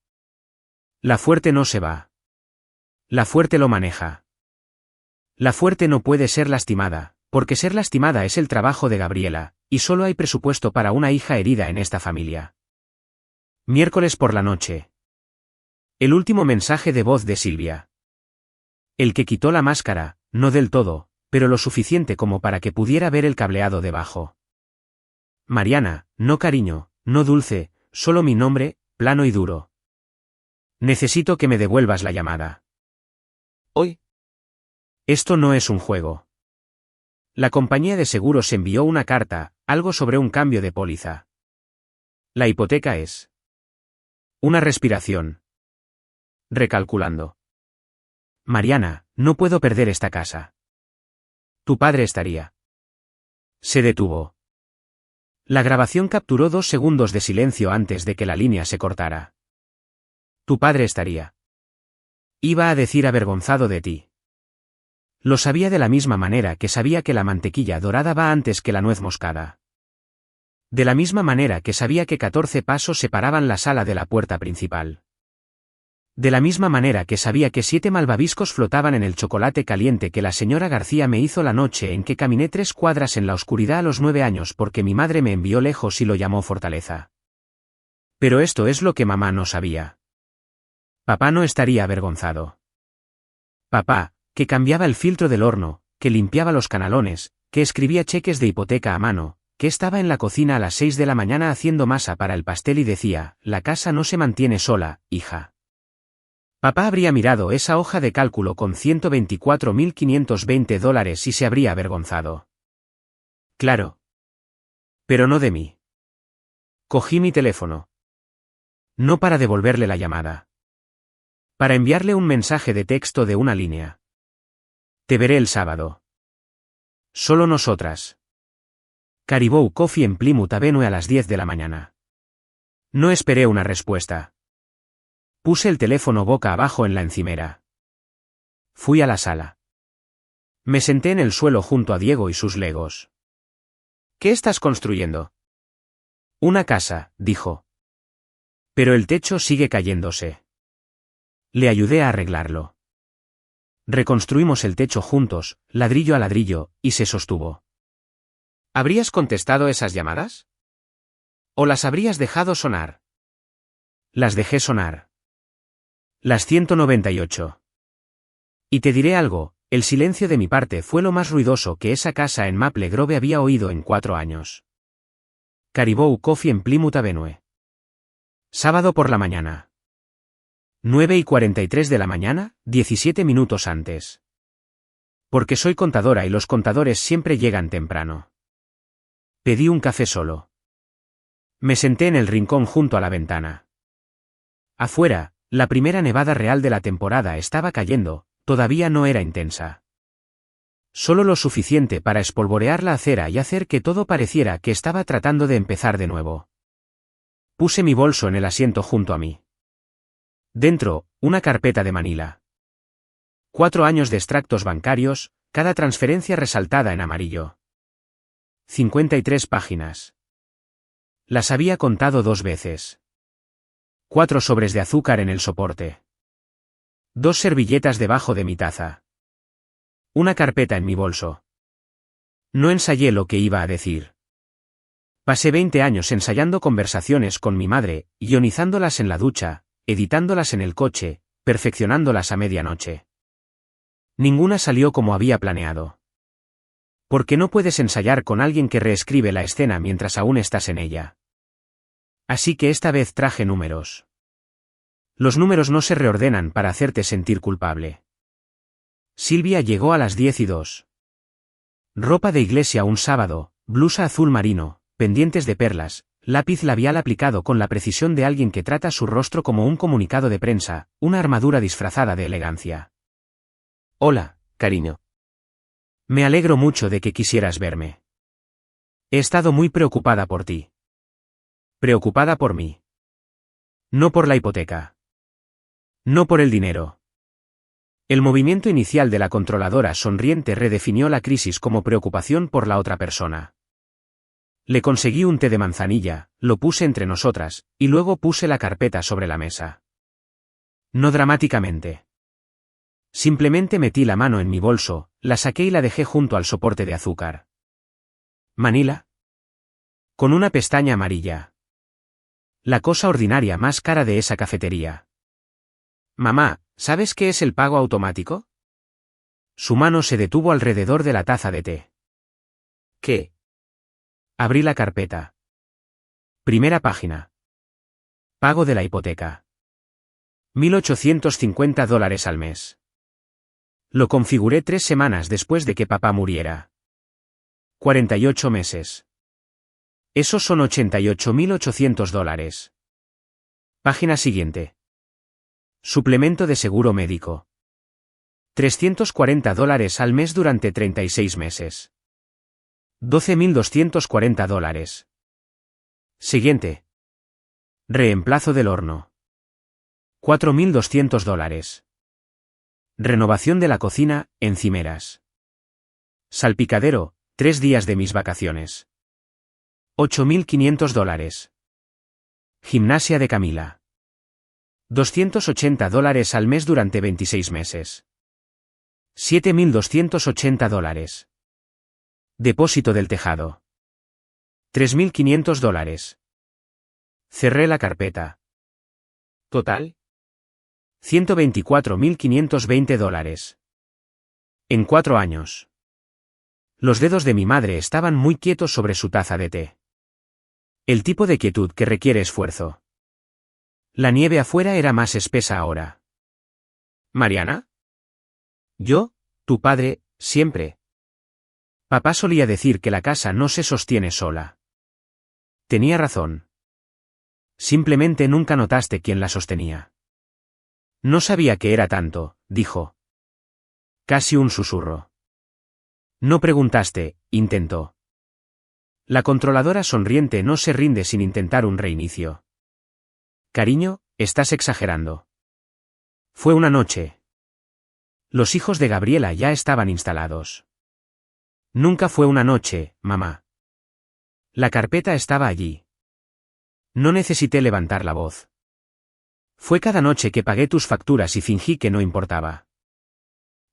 La fuerte no se va. La fuerte lo maneja. La fuerte no puede ser lastimada, porque ser lastimada es el trabajo de Gabriela, y solo hay presupuesto para una hija herida en esta familia. Miércoles por la noche. El último mensaje de voz de Silvia. El que quitó la máscara, no del todo, pero lo suficiente como para que pudiera ver el cableado debajo. Mariana, no cariño, no dulce, solo mi nombre, plano y duro. Necesito que me devuelvas la llamada. Hoy. Esto no es un juego. La compañía de seguros envió una carta, algo sobre un cambio de póliza. La hipoteca es. Una respiración. Recalculando. Mariana, no puedo perder esta casa. Tu padre estaría. Se detuvo. La grabación capturó 2 segundos de silencio antes de que la línea se cortara. Tu padre estaría. Iba a decir avergonzado de ti. Lo sabía de la misma manera que sabía que la mantequilla dorada va antes que la nuez moscada. De la misma manera que sabía que 14 pasos separaban la sala de la puerta principal. De la misma manera que sabía que 7 malvaviscos flotaban en el chocolate caliente que la señora García me hizo la noche en que caminé 3 cuadras en la oscuridad a los 9 años porque mi madre me envió lejos y lo llamó fortaleza. Pero esto es lo que mamá no sabía. Papá no estaría avergonzado. Papá, que cambiaba el filtro del horno, que limpiaba los canalones, que escribía cheques de hipoteca a mano, que estaba en la cocina a las 6 de la mañana haciendo masa para el pastel y decía: la casa no se mantiene sola, hija. Papá habría mirado esa hoja de cálculo con $124.520 y se habría avergonzado. Claro. Pero no de mí. Cogí mi teléfono. No para devolverle la llamada. Para enviarle un mensaje de texto de una línea. Te veré el sábado. Solo nosotras. Caribou Coffee en Plymouth Avenue a las 10 de la mañana. No esperé una respuesta. Puse el teléfono boca abajo en la encimera. Fui a la sala. Me senté en el suelo junto a Diego y sus legos. ¿Qué estás construyendo? Una casa, dijo. Pero el techo sigue cayéndose. Le ayudé a arreglarlo. Reconstruimos el techo juntos, ladrillo a ladrillo, y se sostuvo. ¿Habrías contestado esas llamadas? ¿O las habrías dejado sonar? Las dejé sonar. Las 198. Y te diré algo, el silencio de mi parte fue lo más ruidoso que esa casa en Maple Grove había oído en 4 años. Caribou Coffee en Plymouth Avenue. Sábado por la mañana. 9:43 de la mañana, 17 minutos antes. Porque soy contadora y los contadores siempre llegan temprano. Pedí un café solo. Me senté en el rincón junto a la ventana. Afuera, la primera nevada real de la temporada estaba cayendo, todavía no era intensa. Solo lo suficiente para espolvorear la acera y hacer que todo pareciera que estaba tratando de empezar de nuevo. Puse mi bolso en el asiento junto a mí. Dentro, una carpeta de Manila. 4 años de extractos bancarios, cada transferencia resaltada en amarillo. 53 páginas. Las había contado 2 veces. 4 sobres de azúcar en el soporte. 2 servilletas debajo de mi taza. Una carpeta en mi bolso. No ensayé lo que iba a decir. Pasé 20 años ensayando conversaciones con mi madre, ionizándolas en la ducha, editándolas en el coche, perfeccionándolas a medianoche. Ninguna salió como había planeado. Porque no puedes ensayar con alguien que reescribe la escena mientras aún estás en ella. Así que esta vez traje números. Los números no se reordenan para hacerte sentir culpable. Silvia llegó a las 10:02. Ropa de iglesia un sábado, blusa azul marino, pendientes de perlas, lápiz labial aplicado con la precisión de alguien que trata su rostro como un comunicado de prensa, una armadura disfrazada de elegancia. Hola, cariño. Me alegro mucho de que quisieras verme. He estado muy preocupada por ti. Preocupada por mí. No por la hipoteca. No por el dinero. El movimiento inicial de la controladora sonriente redefinió la crisis como preocupación por la otra persona. Le conseguí un té de manzanilla, lo puse entre nosotras, y luego puse la carpeta sobre la mesa. No dramáticamente. Simplemente metí la mano en mi bolso, la saqué y la dejé junto al soporte de azúcar. Manila. Con una pestaña amarilla. La cosa ordinaria más cara de esa cafetería. Mamá, ¿sabes qué es el pago automático? Su mano se detuvo alrededor de la taza de té. ¿Qué? Abrí la carpeta. Primera página. Pago de la hipoteca. $1.850 al mes. Lo configuré 3 semanas después de que papá muriera. 48 meses. Esos son $88.800. Página siguiente. Suplemento de seguro médico. $340 al mes durante 36 meses. $12.240. Siguiente. Reemplazo del horno. $4.200. Renovación de la cocina, encimeras. Salpicadero, 3 días de mis vacaciones. $8.500. Gimnasia de Camila. $280 al mes durante 26 meses. $7.280. Depósito del tejado. $3.500. Cerré la carpeta. Total. $124.520. En 4 años. Los dedos de mi madre estaban muy quietos sobre su taza de té. El tipo de quietud que requiere esfuerzo. La nieve afuera era más espesa ahora. ¿Mariana? Yo, tu padre, siempre. Papá solía decir que la casa no se sostiene sola. Tenía razón. Simplemente nunca notaste quién la sostenía. No sabía que era tanto, dijo. Casi un susurro. No preguntaste, intentó. La controladora sonriente no se rinde sin intentar un reinicio. Cariño, estás exagerando. Fue una noche. Los hijos de Gabriela ya estaban instalados. Nunca fue una noche, mamá. La carpeta estaba allí. No necesité levantar la voz. Fue cada noche que pagué tus facturas y fingí que no importaba.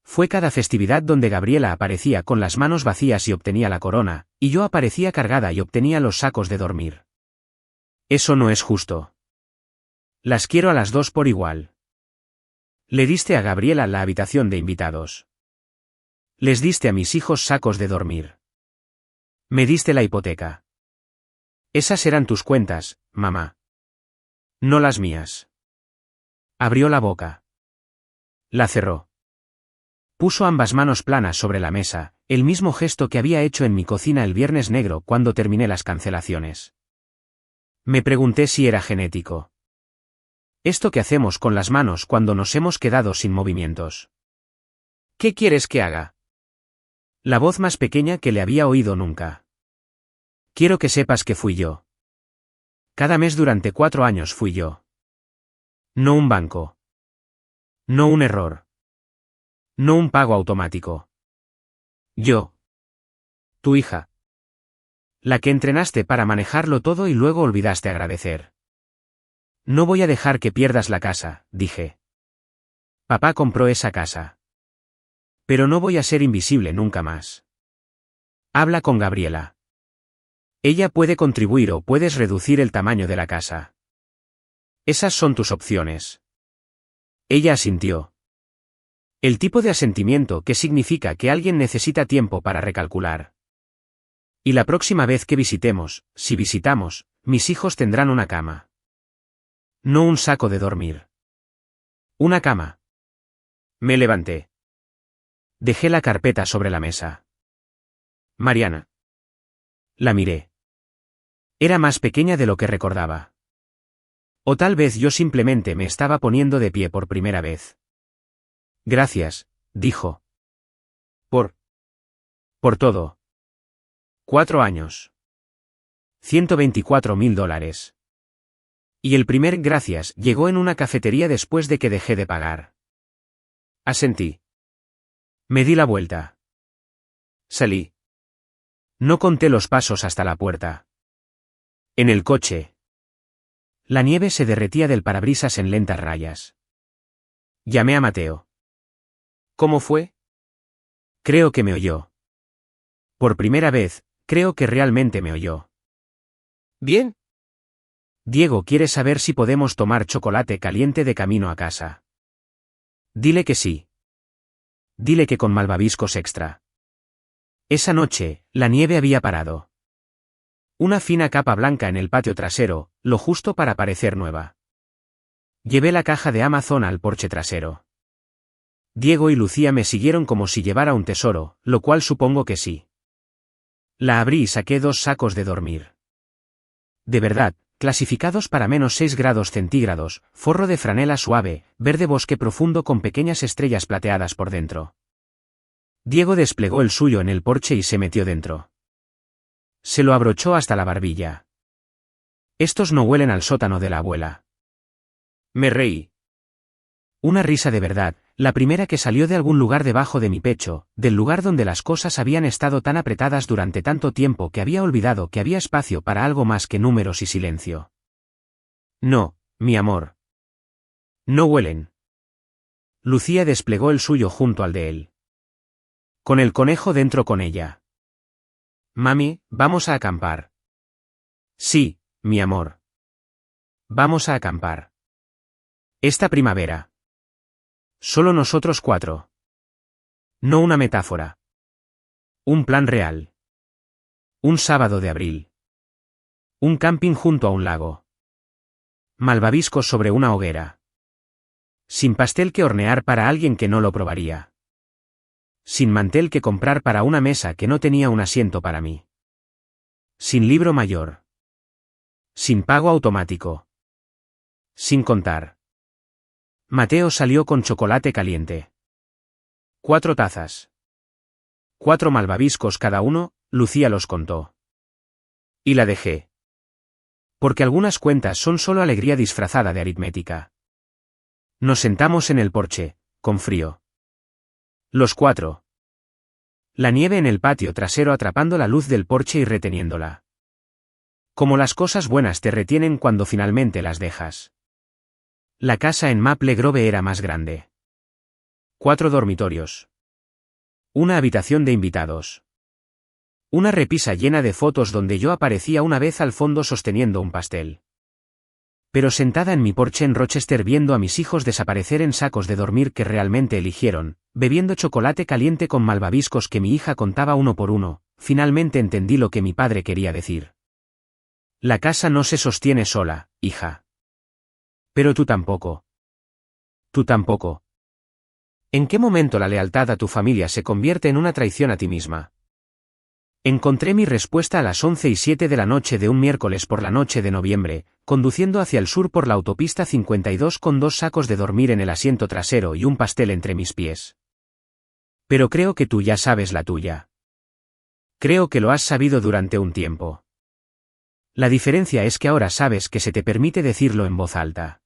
Fue cada festividad donde Gabriela aparecía con las manos vacías y obtenía la corona, y yo aparecía cargada y obtenía los sacos de dormir. Eso no es justo. Las quiero a las dos por igual. Le diste a Gabriela la habitación de invitados. Les diste a mis hijos sacos de dormir. Me diste la hipoteca. Esas eran tus cuentas, mamá. No las mías. Abrió la boca. La cerró. Puso ambas manos planas sobre la mesa, el mismo gesto que había hecho en mi cocina el viernes negro cuando terminé las cancelaciones. Me pregunté si era genético. Esto que hacemos con las manos cuando nos hemos quedado sin movimientos. ¿Qué quieres que haga? La voz más pequeña que le había oído nunca. Quiero que sepas que fui yo. Cada mes durante 4 años fui yo. No un banco. No un error. No un pago automático. Yo. Tu hija. La que entrenaste para manejarlo todo y luego olvidaste agradecer. No voy a dejar que pierdas la casa, dije. Papá compró esa casa. Pero no voy a ser invisible nunca más. Habla con Gabriela. Ella puede contribuir o puedes reducir el tamaño de la casa. Esas son tus opciones. Ella asintió. El tipo de asentimiento que significa que alguien necesita tiempo para recalcular. Y la próxima vez que visitemos, si visitamos, mis hijos tendrán una cama. No un saco de dormir. Una cama. Me levanté. Dejé la carpeta sobre la mesa. Mariana. La miré. Era más pequeña de lo que recordaba. O tal vez yo simplemente me estaba poniendo de pie por primera vez. Gracias, dijo. Por todo. 4 años. $124.000. Y el primer gracias llegó en una cafetería después de que dejé de pagar. Asentí. Me di la vuelta. Salí. No conté los pasos hasta la puerta. En el coche. La nieve se derretía del parabrisas en lentas rayas. Llamé a Mateo. ¿Cómo fue? Creo que me oyó. Por primera vez, creo que realmente me oyó. Bien. Diego quiere saber si podemos tomar chocolate caliente de camino a casa. Dile que sí. Dile que con malvaviscos extra. Esa noche, la nieve había parado. Una fina capa blanca en el patio trasero, lo justo para parecer nueva. Llevé la caja de Amazon al porche trasero. Diego y Lucía me siguieron como si llevara un tesoro, lo cual supongo que sí. La abrí y saqué 2 sacos de dormir. De verdad, clasificados para -6 grados centígrados, forro de franela suave, verde bosque profundo con pequeñas estrellas plateadas por dentro. Diego desplegó el suyo en el porche y se metió dentro. Se lo abrochó hasta la barbilla. Estos no huelen al sótano de la abuela. Me reí. Una risa de verdad, la primera que salió de algún lugar debajo de mi pecho, del lugar donde las cosas habían estado tan apretadas durante tanto tiempo que había olvidado que había espacio para algo más que números y silencio. No, mi amor. No huelen. Lucía desplegó el suyo junto al de él. Con el conejo dentro con ella. Mami, vamos a acampar. Sí, mi amor. Vamos a acampar. Esta primavera. Solo nosotros 4. No una metáfora. Un plan real. Un sábado de abril. Un camping junto a un lago. Malvaviscos sobre una hoguera. Sin pastel que hornear para alguien que no lo probaría. Sin mantel que comprar para una mesa que no tenía un asiento para mí. Sin libro mayor. Sin pago automático. Sin contar. Mateo salió con chocolate caliente. 4 tazas. 4 malvaviscos cada uno, Lucía los contó. Y la dejé. Porque algunas cuentas son solo alegría disfrazada de aritmética. Nos sentamos en el porche, con frío. Los 4. La nieve en el patio trasero atrapando la luz del porche y reteniéndola. Como las cosas buenas te retienen cuando finalmente las dejas. La casa en Maple Grove era más grande. 4 dormitorios. Una habitación de invitados. Una repisa llena de fotos donde yo aparecía una vez al fondo sosteniendo un pastel. Pero sentada en mi porche en Rochester viendo a mis hijos desaparecer en sacos de dormir que realmente eligieron, bebiendo chocolate caliente con malvaviscos que mi hija contaba uno por uno, finalmente entendí lo que mi padre quería decir. La casa no se sostiene sola, hija. Pero tú tampoco. Tú tampoco. ¿En qué momento la lealtad a tu familia se convierte en una traición a ti misma? Encontré mi respuesta a las 11:07 de la noche de un miércoles por la noche de noviembre, conduciendo hacia el sur por la autopista 52 con 2 sacos de dormir en el asiento trasero y un pastel entre mis pies. Pero creo que tú ya sabes la tuya. Creo que lo has sabido durante un tiempo. La diferencia es que ahora sabes que se te permite decirlo en voz alta.